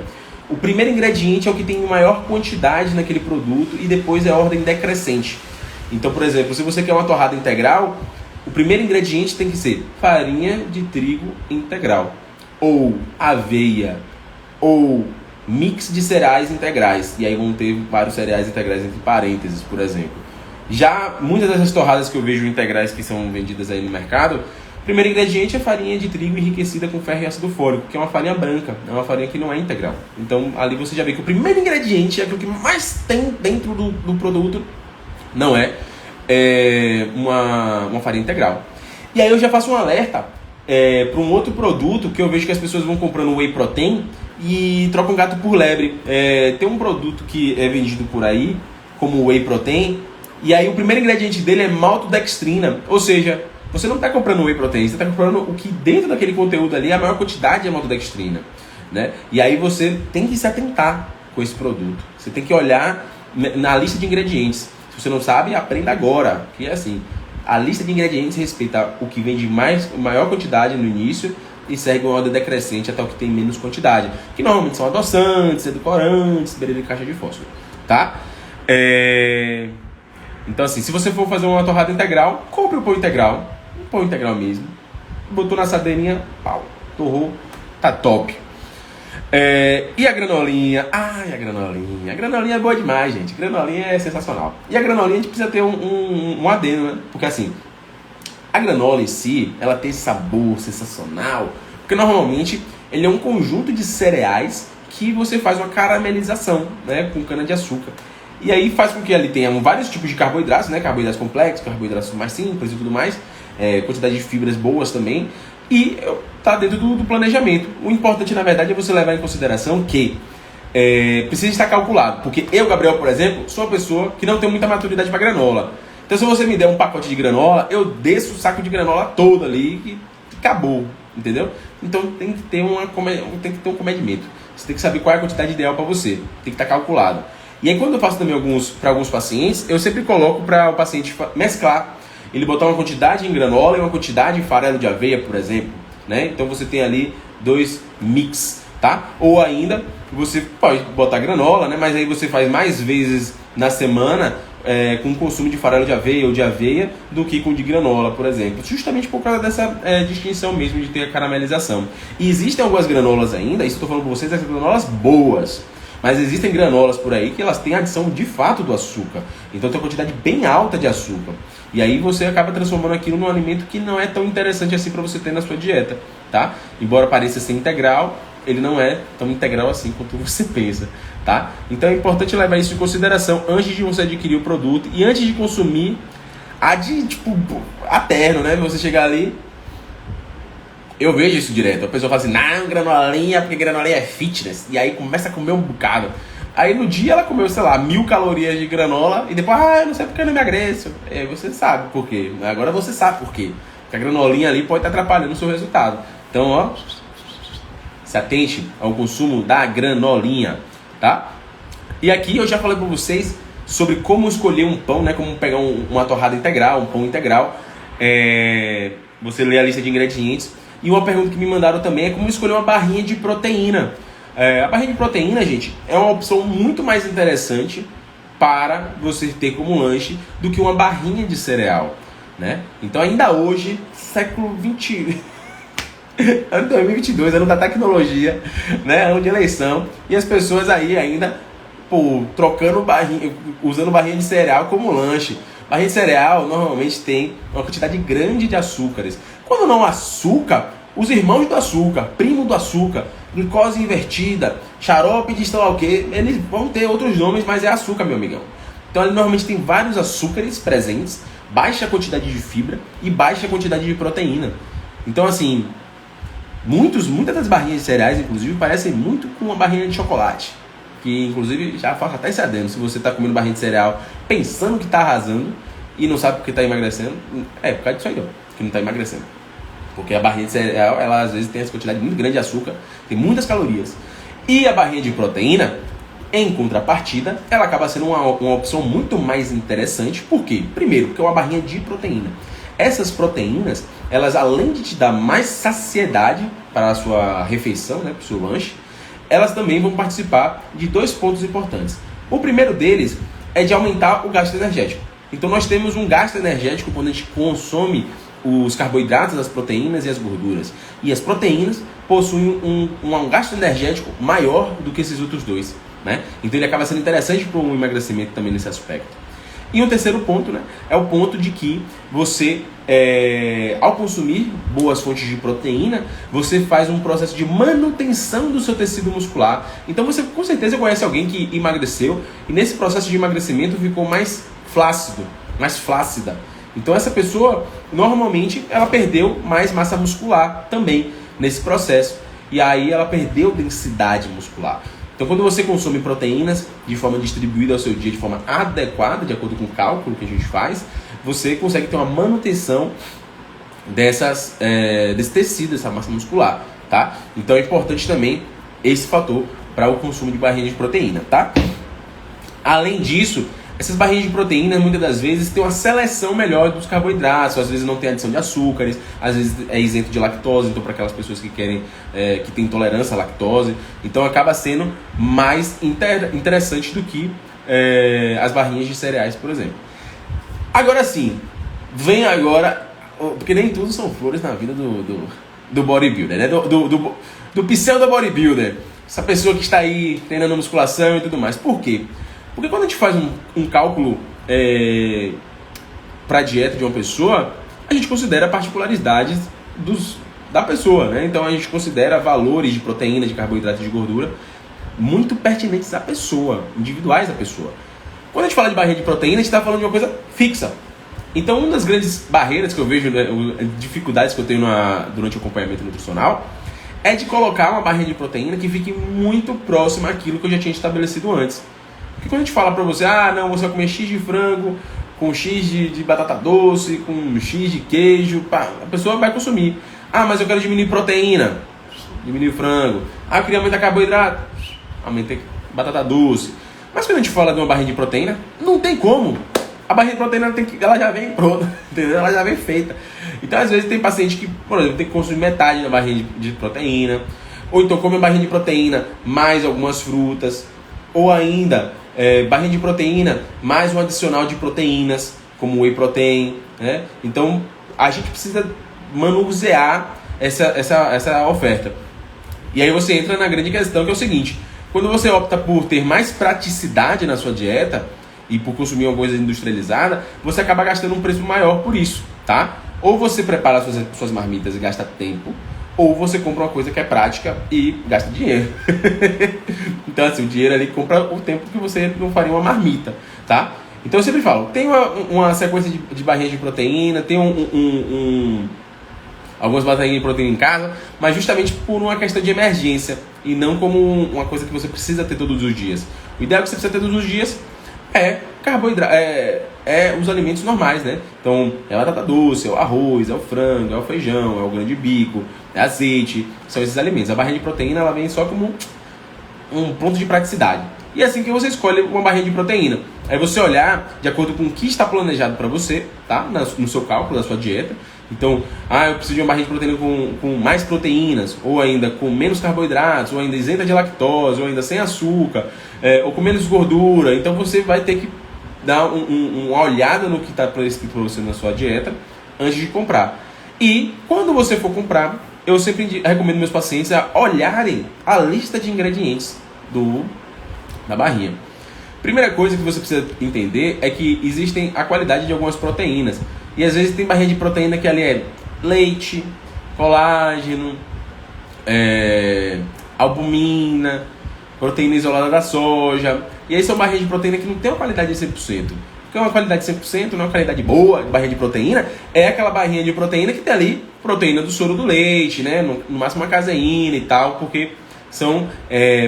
[SPEAKER 1] O primeiro ingrediente é o que tem maior quantidade naquele produto e depois é a ordem decrescente. Então, por exemplo, se você quer uma torrada integral, o primeiro ingrediente tem que ser farinha de trigo integral, ou aveia, ou mix de cereais integrais. E aí vão ter vários cereais integrais entre parênteses, por exemplo. Já muitas dessas torradas que eu vejo integrais que são vendidas aí no mercado, o primeiro ingrediente é farinha de trigo enriquecida com ferro e ácido fólico, que é uma farinha branca, é uma farinha que não é integral. Então ali você já vê que o primeiro ingrediente é aquilo que mais tem dentro do produto, não é uma farinha integral. E aí eu já faço um alerta para um outro produto que eu vejo que as pessoas vão comprando whey protein e trocam gato por lebre. Tem um produto que é vendido por aí como whey protein, e aí o primeiro ingrediente dele é maltodextrina, ou seja, você não está comprando whey protein, você está comprando o que dentro daquele conteúdo ali, a maior quantidade é maltodextrina, né? E aí você tem que se atentar com esse produto, você tem que olhar na lista de ingredientes. Se você não sabe, aprenda agora, que é assim, a lista de ingredientes respeita o que vem de maior quantidade no início e segue uma ordem decrescente até o que tem menos quantidade, que normalmente são adoçantes, edulcorantes, beira de caixa de fósforo, tá? Então assim, se você for fazer uma torrada integral, compre o pão integral mesmo, botou na assadeirinha, pau, torrou, tá top. E a granolinha? Ai, a granolinha é boa demais, gente, granolinha é sensacional. E a granolinha a gente precisa ter um adendo, né? Porque assim, a granola em si, ela tem esse sabor sensacional, porque normalmente ele é um conjunto de cereais que você faz uma caramelização, né, com cana de açúcar. E aí faz com que ele tenha vários tipos de carboidratos, né, carboidratos complexos, carboidratos mais simples e tudo mais, quantidade de fibras boas também, e tá dentro do planejamento. O importante, na verdade, é você levar em consideração que precisa estar calculado, porque eu, Gabriel, por exemplo, sou uma pessoa que não tem muita maturidade para granola. Então, se você me der um pacote de granola, eu desço o saco de granola todo ali e acabou, entendeu? Então, tem que ter um comedimento. Você tem que saber qual é a quantidade ideal para você. Tem que estar calculado. E aí, quando eu faço também para alguns pacientes, eu sempre coloco para o paciente mesclar. Ele botar uma quantidade em granola e uma quantidade em farelo de aveia, por exemplo, né? Então, você tem ali 2 mix, tá? Ou ainda, você pode botar granola, né? Mas aí você faz mais vezes na semana com consumo de farelo de aveia ou de aveia do que com de granola, por exemplo. Justamente por causa dessa distinção mesmo de ter a caramelização. E existem algumas granolas ainda, isso eu estou falando para vocês, essas granolas boas. Mas existem granolas por aí que elas têm adição de fato do açúcar. Então tem uma quantidade bem alta de açúcar. E aí você acaba transformando aquilo num alimento que não é tão interessante assim para você ter na sua dieta, tá? Embora pareça ser integral, ele não é tão integral assim quanto você pensa, tá? Então é importante levar isso em consideração antes de você adquirir o produto e antes de consumir a terno, né? Você chegar ali, eu vejo isso direto, a pessoa fala assim, não, granolinha, porque granolinha é fitness, e aí começa a comer um bocado. Aí no dia ela comeu, sei lá, 1000 calorias de granola e depois, eu não sei porque eu não emagreço. Você sabe por quê, agora você sabe por quê. Porque a granolinha ali pode estar atrapalhando o seu resultado. Então, ó, se atente ao consumo da granolinha, tá? E aqui eu já falei para vocês sobre como escolher um pão, né? Como pegar uma torrada integral, um pão integral. Você lê a lista de ingredientes. E uma pergunta que me mandaram também é como escolher uma barrinha de proteína. A barrinha de proteína, gente, é uma opção muito mais interessante para você ter como lanche do que uma barrinha de cereal, né? Então ainda hoje, século 20... ano 2022, ano da tecnologia, né? Ano de eleição, e as pessoas aí ainda, trocando barrinha, usando barrinha de cereal como lanche. Barrinha de cereal normalmente tem uma quantidade grande de açúcares. Quando não açúcar, os irmãos do açúcar, primo do açúcar, glicose invertida, xarope de sei lá o que, eles vão ter outros nomes, mas é açúcar, meu amigão. Então ele normalmente tem vários açúcares presentes, baixa quantidade de fibra e baixa quantidade de proteína. Então assim, muitas das barrinhas de cereais, inclusive, parecem muito com uma barrinha de chocolate. Que, inclusive, já faço até esse adendo. Se você está comendo barrinha de cereal pensando que está arrasando e não sabe porque está emagrecendo, é por causa disso aí, ó, que não está emagrecendo. Porque a barrinha de cereal, ela às vezes tem essa quantidade muito grande de açúcar, tem muitas calorias. E a barrinha de proteína Em contrapartida, ela acaba sendo uma opção muito mais interessante. Por quê? Primeiro, porque é uma barrinha de proteína. Essas proteínas, elas além de te dar mais saciedade para a sua refeição, né, para o seu lanche, elas também vão participar de 2 pontos importantes. O primeiro deles é de aumentar o gasto energético. Então nós temos um gasto energético quando a gente consome os carboidratos, as proteínas e as gorduras. E as proteínas possuem um gasto energético maior do que esses outros dois, né? Então ele acaba sendo interessante para um emagrecimento também nesse aspecto. E um terceiro ponto, né, é o ponto de que você, ao consumir boas fontes de proteína, você faz um processo de manutenção do seu tecido muscular. Então você com certeza conhece alguém que emagreceu e nesse processo de emagrecimento ficou mais flácido, mais flácida. Então essa pessoa, normalmente, ela perdeu mais massa muscular também nesse processo. E aí ela perdeu densidade muscular. Então quando você consome proteínas de forma distribuída ao seu dia, de forma adequada, de acordo com o cálculo que a gente faz, você consegue ter uma manutenção desse tecido, dessa massa muscular, tá? Então é importante também esse fator para o consumo de barrinhas de proteína, tá? Além disso, essas barrinhas de proteína muitas das vezes têm uma seleção melhor dos carboidratos, às vezes não tem adição de açúcares, às vezes é isento de lactose, então para aquelas pessoas que querem, que têm intolerância à lactose, então acaba sendo mais interessante do que as barrinhas de cereais, por exemplo. Agora sim, vem agora, porque nem tudo são flores na vida do bodybuilder, né? do pseudo bodybuilder, essa pessoa que está aí treinando musculação e tudo mais. Por quê? Porque quando a gente faz um cálculo para a dieta de uma pessoa, a gente considera particularidades da pessoa, né? Então a gente considera valores de proteína, de carboidrato e de gordura muito pertinentes à pessoa, individuais da pessoa. Quando a gente fala de barreira de proteína, a gente está falando de uma coisa fixa. Então uma das grandes barreiras que eu vejo, né, dificuldades que eu tenho durante o acompanhamento nutricional, é de colocar uma barrinha de proteína que fique muito próxima àquilo que eu já tinha estabelecido antes. Porque quando a gente fala pra você, não, você vai comer X de frango, com X de batata doce, com X de queijo, a pessoa vai consumir. Mas eu quero diminuir proteína, diminuir o frango. Eu queria aumentar carboidrato, aumentei batata doce. Mas quando a gente fala de uma barrinha de proteína, não tem como. A barrinha de proteína ela já vem pronta, entendeu? Ela já vem feita. Então às vezes tem paciente que, por exemplo, tem que consumir metade da barrinha de proteína, ou então come a barrinha de proteína mais algumas frutas, ou ainda barrinha de proteína mais um adicional de proteínas, como whey protein, né? Então a gente precisa manusear essa oferta. E aí você entra na grande questão, que é o seguinte: quando você opta por ter mais praticidade na sua dieta e por consumir uma coisa industrializada, você acaba gastando um preço maior por isso, tá? Ou você prepara suas marmitas e gasta tempo, ou você compra uma coisa que é prática e gasta dinheiro. Então assim, o dinheiro ali compra o tempo que você não faria uma marmita, tá? Então eu sempre falo, tem uma sequência de barrinhas de proteína, tem algumas barrinhas de proteína em casa, mas justamente por uma questão de emergência e não como uma coisa que você precisa ter todos os dias. O ideal que você precisa ter todos os dias é carboidrato, os alimentos normais, né? Então é a batata doce, é o arroz, é o frango, é o feijão, é o grão de bico, é azeite, são esses alimentos. A barrinha de proteína ela vem só como um ponto de praticidade. E é assim que você escolhe uma barrinha de proteína. Aí você olhar de acordo com o que está planejado para você, tá? No seu cálculo, da sua dieta. Então, eu preciso de uma barrinha de proteína com mais proteínas, ou ainda com menos carboidratos, ou ainda isenta de lactose, ou ainda sem açúcar, ou com menos gordura. Então você vai ter que dar uma olhada no que está prescrito para você na sua dieta antes de comprar. E quando você for comprar, eu sempre recomendo meus pacientes a olharem a lista de ingredientes da barrinha. Primeira coisa que você precisa entender é que existem a qualidade de algumas proteínas. E às vezes tem barrinha de proteína que ali é leite, colágeno, albumina, proteína isolada da soja. E aí são barrinhas de proteína que não tem uma qualidade de 100%. Porque uma qualidade de 100%, não é uma qualidade boa de barrinha de proteína, é aquela barrinha de proteína que tem ali proteína do soro do leite, né? No máximo uma caseína e tal, porque são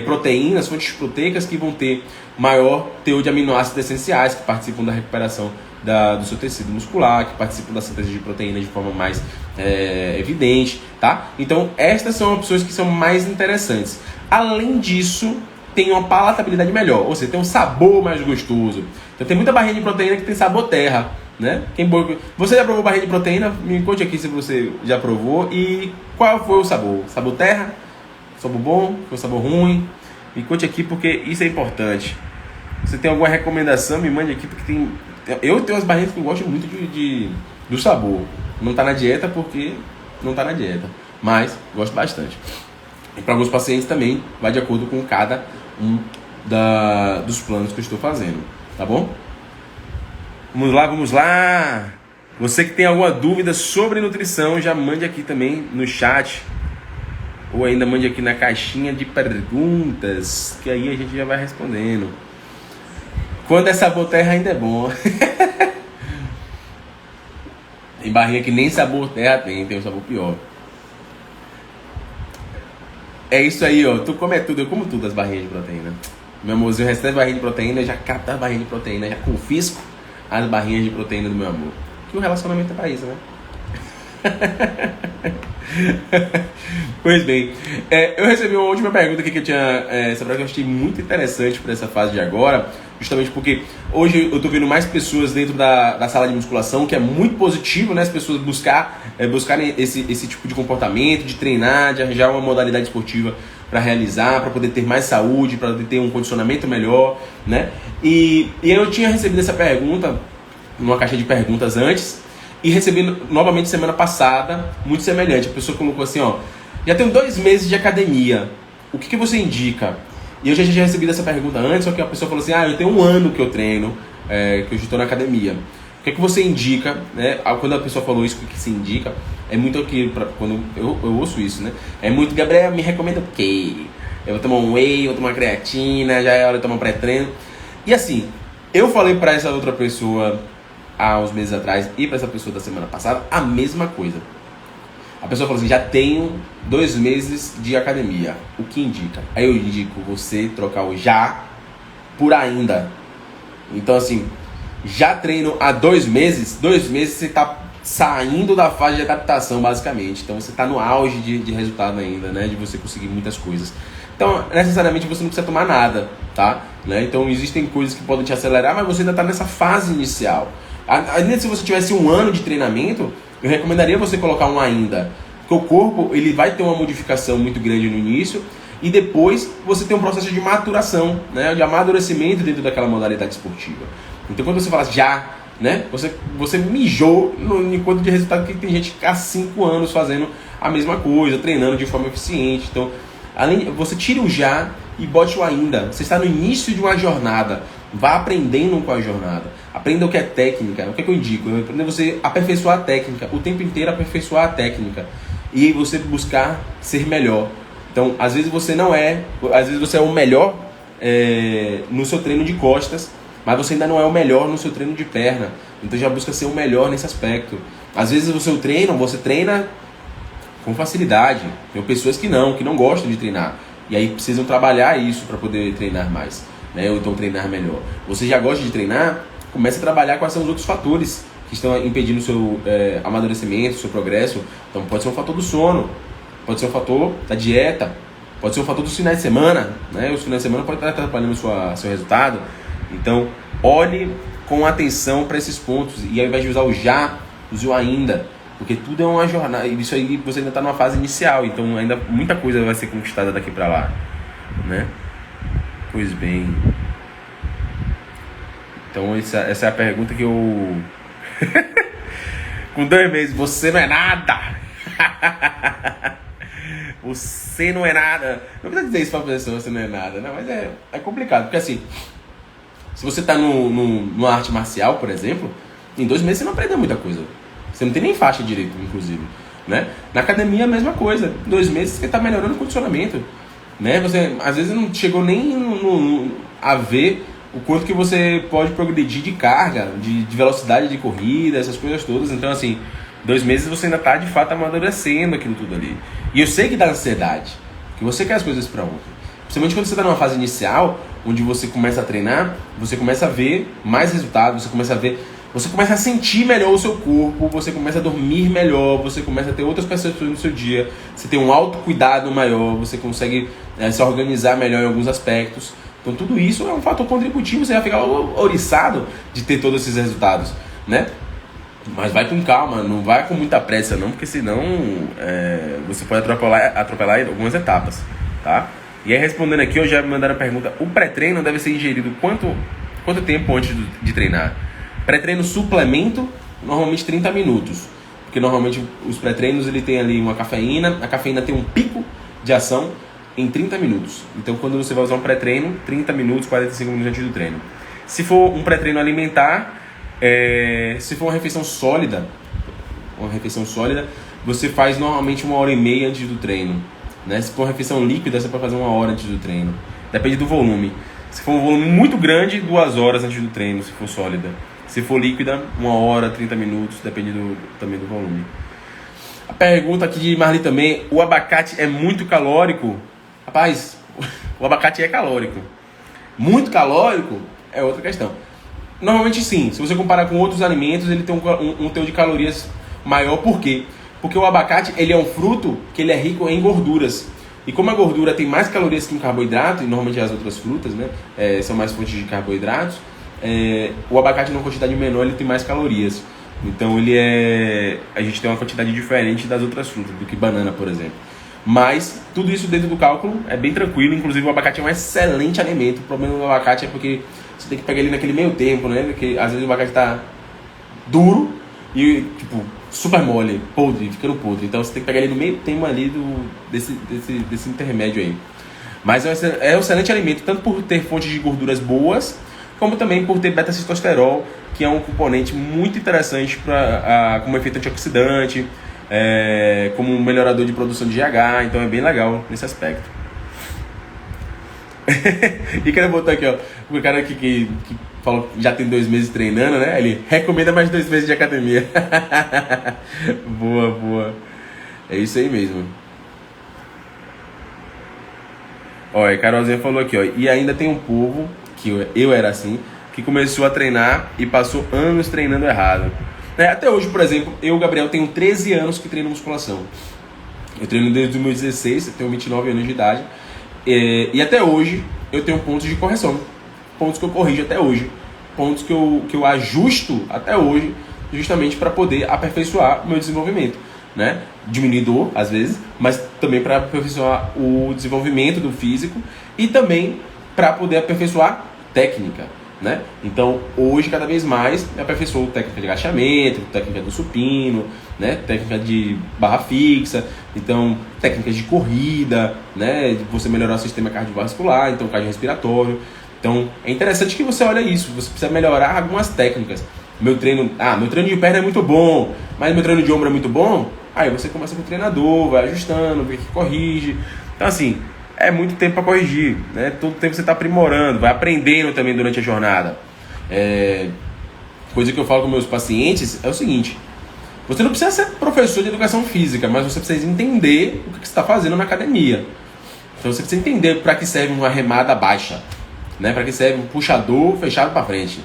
[SPEAKER 1] proteínas, fontes proteicas que vão ter maior teor de aminoácidos essenciais, que participam da recuperação do seu tecido muscular, que participam da síntese de proteína de forma mais evidente, tá? Então, estas são opções que são mais interessantes. Além disso, tem uma palatabilidade melhor, ou seja, tem um sabor mais gostoso. Então tem muita barrinha de proteína que tem sabor terra, né? Você já provou barrinha de proteína? Me conte aqui se você já provou e qual foi o sabor? Sabor terra? Sabor bom? Foi sabor ruim? Me conte aqui porque isso é importante. Se tem alguma recomendação, me mande aqui, porque eu tenho umas barrinhas que eu gosto muito do sabor. Não tá na dieta porque não tá na dieta, mas gosto bastante. E para alguns pacientes também vai de acordo com cada um dos planos que eu estou fazendo, tá bom? Vamos lá! Você que tem alguma dúvida sobre nutrição, já mande aqui também no chat, ou ainda mande aqui na caixinha de perguntas, que aí a gente já vai respondendo. Quando é sabor terra ainda é bom. Tem barrinha que nem sabor terra tem um sabor pior. É isso aí, ó. Tu come tudo, eu como tudo as barrinhas de proteína. Meu amorzinho recebe barrinha de proteína, já capta as barrinhas de proteína, já confisco as barrinhas de proteína do meu amor. Que o relacionamento é pra isso, né? Pois bem, eu recebi uma última pergunta aqui que eu tinha separado, que eu achei muito interessante para essa fase de agora, justamente porque hoje eu tô vendo mais pessoas dentro da sala de musculação, que é muito positivo, né? As pessoas buscarem esse tipo de comportamento, de treinar, de arranjar uma modalidade esportiva para realizar, para poder ter mais saúde, para poder ter um condicionamento melhor, né? E eu tinha recebido essa pergunta numa caixa de perguntas antes, e recebi novamente semana passada, muito semelhante. A pessoa colocou assim, ó: já tenho 2 meses de academia, o que você indica? E eu já tinha recebido essa pergunta antes, só que a pessoa falou assim: eu tenho 1 ano que eu treino, que eu estou na academia. O que você indica? Né? Quando a pessoa falou isso, o que se indica? É muito aqui, quando eu ouço isso, né? É muito: Gabriel, me recomenda o quê? Eu vou tomar um whey, vou tomar uma creatina, já é hora de tomar um pré-treino. E assim, eu falei para essa outra pessoa há uns meses atrás e para essa pessoa da semana passada a mesma coisa. A pessoa falou assim: já tenho 2 meses de academia, o que indica? Aí eu indico você trocar o já por ainda. Então assim, já treino há 2 meses, 2 meses você está saindo da fase de adaptação basicamente. Então você está no auge de resultado ainda, né? De você conseguir muitas coisas. Então necessariamente você não precisa tomar nada, tá? Né? Então existem coisas que podem te acelerar, mas você ainda está nessa fase inicial. Ainda se você tivesse 1 ano de treinamento, eu recomendaria você colocar um ainda. Porque o corpo ele vai ter uma modificação muito grande no início e depois você tem um processo de maturação, né? De amadurecimento dentro daquela modalidade esportiva. Então quando você fala já, né? Você mijou no encontro de resultado, que tem gente que há 5 anos fazendo a mesma coisa, treinando de forma eficiente. Então, você tira o já e bote o ainda. Você está no início de uma jornada. Vá aprendendo com a jornada. Aprenda o que é técnica. O que é que eu indico? Aprenda você aperfeiçoar a técnica. O tempo inteiro aperfeiçoar a técnica. E você buscar ser melhor. Então, às vezes você não é... Às vezes você é o melhor no seu treino de costas, mas você ainda não é o melhor no seu treino de perna. Então já busca ser o melhor nesse aspecto. Às vezes você treina com facilidade. Tem pessoas que não gostam de treinar. E aí precisam trabalhar isso para poder treinar mais, né? Ou então treinar melhor. Você já gosta de treinar? Comece a trabalhar quais são os outros fatores que estão impedindo o seu amadurecimento, o seu progresso. Então pode ser um fator do sono, pode ser um fator da dieta, pode ser um fator dos finais de semana, né? Os finais de semana podem estar atrapalhando o seu resultado. Então olhe com atenção para esses pontos e ao invés de usar o já, use o ainda. Porque tudo é uma jornada, isso aí você ainda está numa fase inicial, então ainda muita coisa vai ser conquistada daqui para lá, né? Pois bem. Então essa é a pergunta que eu... Com 2 meses, você não é nada! Você não é nada! Não precisa dizer isso pra pessoa, você não é nada, não, mas é complicado, porque assim, se você tá numa arte marcial, por exemplo, em 2 meses você não aprendeu muita coisa. Você não tem nem faixa direito, inclusive, né? Na academia a mesma coisa. Em 2 meses você está melhorando o condicionamento, né? Você às vezes não chegou nem a ver o quanto que você pode progredir de carga, de velocidade de corrida, essas coisas todas. Então assim, 2 meses você ainda está de fato amadurecendo aquilo tudo ali. E eu sei que dá ansiedade, que você quer as coisas para ontem. Principalmente quando você está numa fase inicial, onde você começa a treinar, você começa a ver mais resultados, você começa a ver você começa a sentir melhor o seu corpo, você começa a dormir melhor, você começa a ter outras percepções no seu dia, você tem um autocuidado maior, você consegue se organizar melhor em alguns aspectos. Então tudo isso é um fator contributivo, você vai ficar ouriçado de ter todos esses resultados, né? Mas vai com calma, não vai com muita pressa não, porque senão você pode atropelar algumas etapas, tá? E aí respondendo aqui, eu já me mandaram a pergunta, o pré-treino deve ser ingerido quanto tempo antes de treinar? Pré-treino suplemento, normalmente 30 minutos, porque normalmente os pré-treinos ele tem ali uma cafeína, a cafeína tem um pico de ação em 30 minutos. Então quando você vai usar um pré-treino, 30 minutos, 45 minutos antes do treino. Se for um pré-treino alimentar, se for uma refeição sólida, você faz normalmente 1h30 antes do treino, né? Se for uma refeição líquida, você pode fazer 1 hora antes do treino. Depende do volume. Se for um volume muito grande, 2 horas antes do treino, se for sólida. Se for líquida, 1 hora, 30 minutos, depende também do volume. A pergunta aqui de Marli também, o abacate é muito calórico? Rapaz, o abacate é calórico. Muito calórico é outra questão. Normalmente sim, se você comparar com outros alimentos, ele tem um teor de calorias maior. Por quê? Porque o abacate ele é um fruto que ele é rico em gorduras. E como a gordura tem mais calorias que um carboidrato, e normalmente as outras frutas, né, são mais fontes de carboidratos, o abacate numa quantidade menor ele tem mais calorias. Então a gente tem uma quantidade diferente das outras frutas, do que banana, por exemplo. Mas tudo isso dentro do cálculo é bem tranquilo. Inclusive o abacate é um excelente alimento. O problema do abacate é porque você tem que pegar ele naquele meio tempo, né? Porque às vezes o abacate tá duro e tipo super mole, podre, ficando podre. Então você tem que pegar ele no meio tempo ali desse intermédio aí. Mas é um excelente alimento, tanto por ter fontes de gorduras boas, como também por ter beta-cistosterol, que é um componente muito interessante como efeito antioxidante, como um melhorador de produção de GH, então é bem legal nesse aspecto. E quero botar aqui, ó, o cara aqui que falou que já tem 2 meses treinando, né? Ele recomenda mais 2 meses de academia. Boa. É isso aí mesmo. Ó, a Carolzinha falou aqui, ó, e ainda tem um povo, que eu era assim, que começou a treinar e passou anos treinando errado. Até hoje, por exemplo, eu, Gabriel, tenho 13 anos que treino musculação. Eu treino desde os meus 16, eu tenho 29 anos de idade. E até hoje eu tenho pontos de correção, pontos que eu corrijo até hoje, pontos que eu ajusto até hoje, justamente para poder aperfeiçoar o meu desenvolvimento, né? Diminuir dor às vezes, mas também para aperfeiçoar o desenvolvimento do físico e também para poder aperfeiçoar técnica, né? Então hoje cada vez mais eu aperfeiçoo técnica de agachamento, técnica do supino, né? Técnica de barra fixa, então técnicas de corrida, né? De você melhorar o sistema cardiovascular, então cardiorrespiratório. Então é interessante que você olhe isso, você precisa melhorar algumas técnicas. Meu treino de perna é muito bom, mas meu treino de ombro é muito bom. Aí você começa com o treinador, vai ajustando, vê que corrige. Então assim, é muito tempo para corrigir, né? Todo tempo você está aprimorando, vai aprendendo também durante a jornada. Coisa que eu falo com meus pacientes é o seguinte: você não precisa ser professor de educação física, mas você precisa entender o que você está fazendo na academia. Então você precisa entender para que serve uma remada baixa, né? Para que serve um puxador fechado para frente.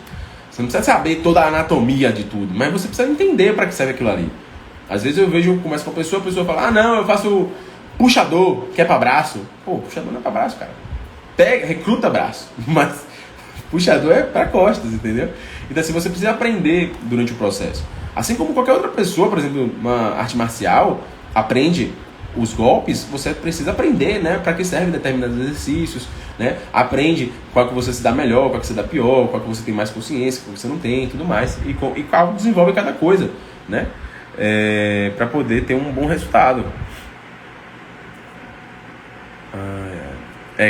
[SPEAKER 1] Você não precisa saber toda a anatomia de tudo, mas você precisa entender para que serve aquilo ali. Às vezes eu começo com a pessoa fala, não, eu faço puxador, que é para braço. Pô, puxador não é para braço, cara. Recruta braço, mas puxador é para costas, entendeu? Então assim, você precisa aprender durante o processo. Assim como qualquer outra pessoa, por exemplo, uma arte marcial, aprende os golpes, você precisa aprender, né, para que servem determinados exercícios, né? Aprende qual que você se dá melhor, qual que você dá pior, qual que você tem mais consciência, qual que você não tem e tudo mais. E qual desenvolve cada coisa, né? Para poder ter um bom resultado.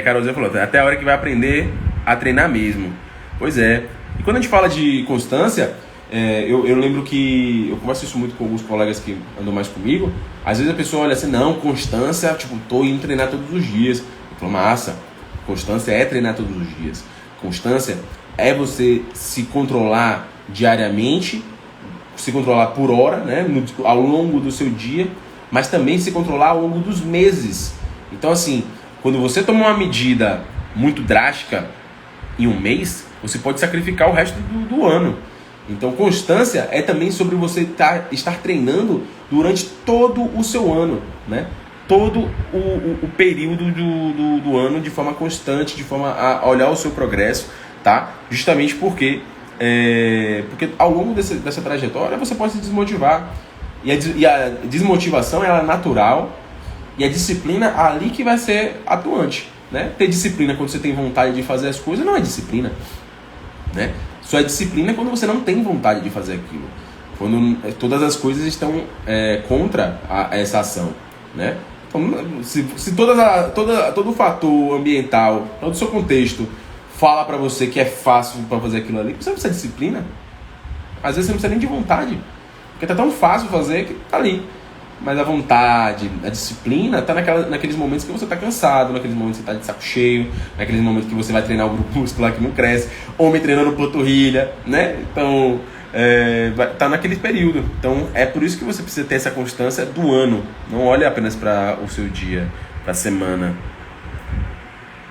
[SPEAKER 1] Carolzinha falou, até a hora que vai aprender a treinar mesmo. Pois é. E quando a gente fala de constância, eu lembro que eu converso isso muito com alguns colegas que andam mais comigo. Às vezes a pessoa olha assim, não, constância, tipo, tô indo treinar todos os dias. Eu falo, massa, constância é treinar todos os dias. Constância é você se controlar diariamente, se controlar por hora, né, ao longo do seu dia, mas também se controlar ao longo dos meses. Então assim, quando você toma uma medida muito drástica em um mês, você pode sacrificar o resto do ano. Então, constância é também sobre você estar treinando durante todo o seu ano, né? Todo o período do ano de forma constante, de forma a olhar o seu progresso, tá? Justamente porque ao longo dessa trajetória você pode se desmotivar. E a desmotivação ela é natural, e a disciplina ali que vai ser atuante, né? Ter disciplina quando você tem vontade de fazer as coisas não é disciplina, né? Só é disciplina quando você não tem vontade de fazer aquilo, quando todas as coisas estão contra essa ação, né? Então, se todo o fator ambiental, todo o seu contexto fala pra você que é fácil pra fazer aquilo ali, você não precisa de disciplina. Às vezes você não precisa nem de vontade, porque tá tão fácil fazer que tá ali. Mas a vontade, a disciplina tá naqueles momentos que você tá cansado, naqueles momentos que você tá de saco cheio, naqueles momentos que você vai treinar o grupo muscular que não cresce, homem treinando panturrilha, né? Então, tá naquele período. Então, é por isso que você precisa ter essa constância do ano. Não olhe apenas para o seu dia, para a semana.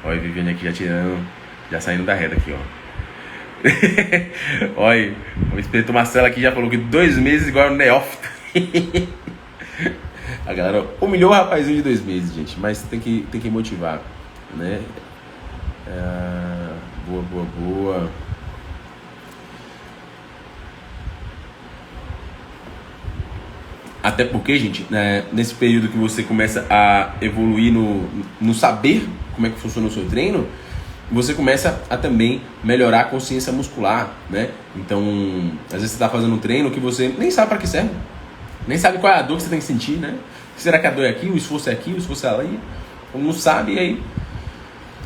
[SPEAKER 1] Olha, Viviane aqui já tirando, já saindo da reta aqui, ó. Olha, o Espírito Marcelo aqui já falou que 2 meses igual ao neófito. A galera humilhou o rapazinho de 2 meses, gente, mas tem que motivar, né? Boa. Até porque, gente, nesse período que você começa a evoluir no saber como é que funciona o seu treino, você começa a também melhorar a consciência muscular, né? Então, às vezes você está fazendo um treino que você nem sabe para que serve, nem sabe qual é a dor que você tem que sentir, né? Será que a dor é aqui, o esforço é aqui, o esforço é ali? Não sabe, e aí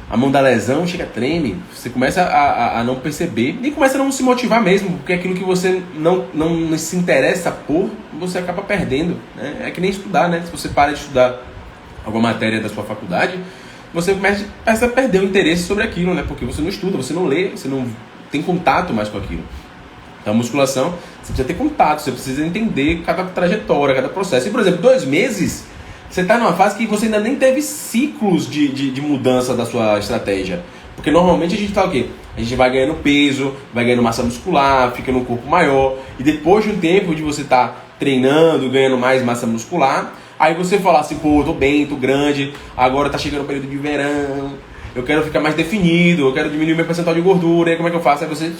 [SPEAKER 1] a mão da lesão chega, treme, você começa a não perceber, e começa a não se motivar mesmo, porque aquilo que você não se interessa por, você acaba perdendo, né? É que nem estudar, né? Se você para de estudar alguma matéria da sua faculdade, você começa a perder o interesse sobre aquilo, né? Porque você não estuda, você não lê, você não tem contato mais com aquilo. Então, a musculação, você precisa ter contato, você precisa entender cada trajetória, cada processo. E, por exemplo, 2 meses, você está numa fase que você ainda nem teve ciclos de mudança da sua estratégia. Porque normalmente a gente tá o quê? A gente vai ganhando peso, vai ganhando massa muscular, fica num corpo maior. E depois de um tempo de você estar treinando, ganhando mais massa muscular, aí você fala assim, pô, tô bem, tô grande, agora tá chegando o período de verão, eu quero ficar mais definido, eu quero diminuir meu percentual de gordura, aí como é que eu faço? Aí você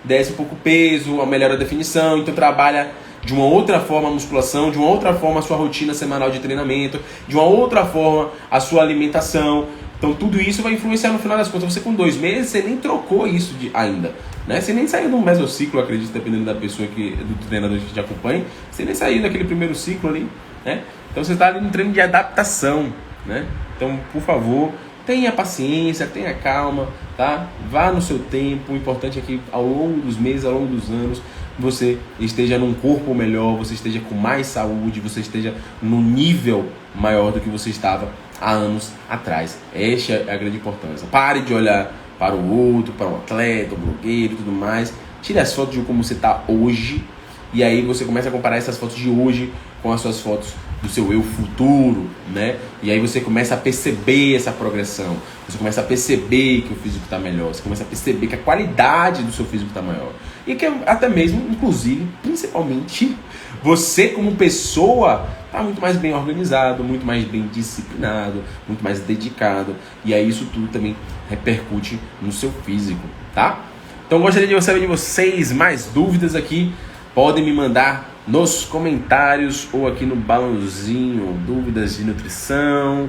[SPEAKER 1] desce um pouco o peso, melhora a definição, então trabalha de uma outra forma a musculação, de uma outra forma a sua rotina semanal de treinamento, de uma outra forma a sua alimentação. Então tudo isso vai influenciar no final das contas. Você com 2 meses, você nem trocou isso ainda, né? Você nem saiu de um mesociclo, acredito, dependendo da pessoa do treinador que te acompanha, você nem saiu daquele primeiro ciclo ali, né? Então você está ali no treino de adaptação, né? Então, por favor, tenha paciência, tenha calma, tá? Vá no seu tempo. O importante é que ao longo dos meses, ao longo dos anos, você esteja num corpo melhor, você esteja com mais saúde, você esteja num nível maior do que você estava há anos atrás. Esta é a grande importância. Pare de olhar para o outro, para o atleta, o blogueiro e tudo mais. Tire as fotos de como você está hoje, e aí você começa a comparar essas fotos de hoje com as suas fotos do seu eu futuro, né? E aí você começa a perceber essa progressão, você começa a perceber que o físico está melhor, você começa a perceber que a qualidade do seu físico está maior, e que até mesmo, inclusive, principalmente, você como pessoa está muito mais bem organizado, muito mais bem disciplinado, muito mais dedicado, e aí isso tudo também repercute no seu físico, tá? Então gostaria de saber de vocês, mais dúvidas aqui, podem me mandar nos comentários ou aqui no balãozinho, dúvidas de nutrição,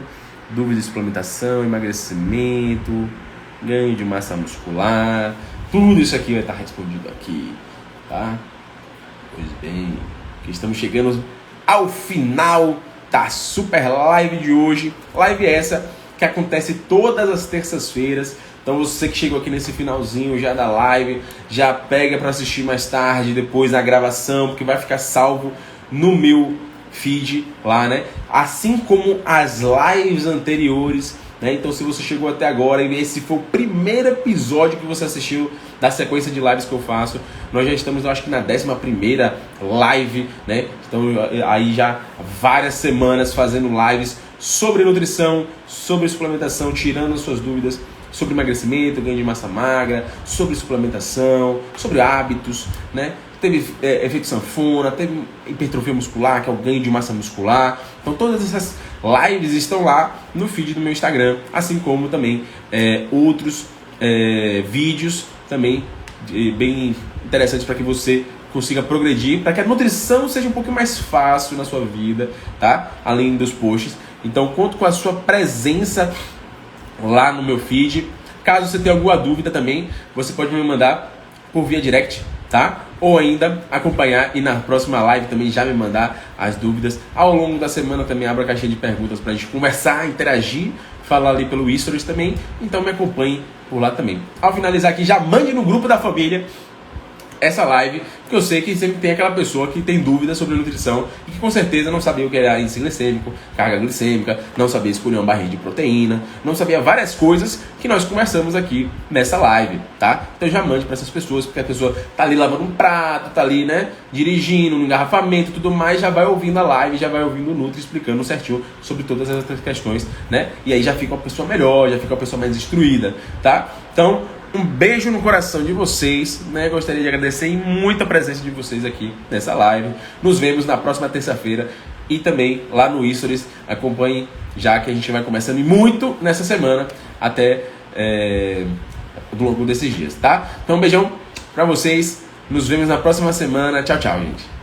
[SPEAKER 1] dúvidas de suplementação, emagrecimento, ganho de massa muscular, tudo isso aqui vai estar respondido aqui, tá? Pois bem, que estamos chegando ao final da super live de hoje, live essa que acontece todas as terças-feiras. Então você que chegou aqui nesse finalzinho já da live, já pega para assistir mais tarde, depois na gravação, porque vai ficar salvo no meu feed lá, né? Assim como as lives anteriores, né? Então se você chegou até agora e esse foi o primeiro episódio que você assistiu da sequência de lives que eu faço, nós já estamos, eu acho que na 11ª live, né? Então aí já várias semanas fazendo lives sobre nutrição, sobre suplementação, tirando as suas dúvidas sobre emagrecimento, ganho de massa magra, sobre suplementação, sobre hábitos, né? teve efeito sanfona, teve hipertrofia muscular, que é o ganho de massa muscular. Então todas essas lives estão lá no feed do meu Instagram, assim como também outros vídeos também bem interessantes para que você consiga progredir, para que a nutrição seja um pouco mais fácil na sua vida, tá? Além dos posts. Então conto com a sua presença lá no meu feed. Caso você tenha alguma dúvida também, você pode me mandar por via direct, tá? Ou ainda acompanhar e na próxima live também já me mandar as dúvidas. Ao longo da semana também abro a caixinha de perguntas pra gente conversar, interagir, falar ali pelo Stories também. Então me acompanhe por lá também. Ao finalizar aqui, já mande no grupo da família essa live, porque eu sei que sempre tem aquela pessoa que tem dúvidas sobre nutrição e que com certeza não sabia o que era índice glicêmico, carga glicêmica, não sabia escolher uma barrinha de proteína, não sabia várias coisas que nós conversamos aqui nessa live, tá? Então já mande para essas pessoas, porque a pessoa tá ali lavando um prato, tá ali, né, dirigindo, no engarrafamento e tudo mais, já vai ouvindo a live, já vai ouvindo o Nutri explicando certinho sobre todas essas questões, né? E aí já fica uma pessoa melhor, já fica uma pessoa mais instruída, tá? Então, um beijo no coração de vocês, né? Gostaria de agradecer muito a presença de vocês aqui nessa live. Nos vemos na próxima terça-feira e também lá no Stories. Acompanhe, já que a gente vai começando muito nessa semana até do longo desses dias, tá? Então um beijão pra vocês. Nos vemos na próxima semana. Tchau, tchau, gente.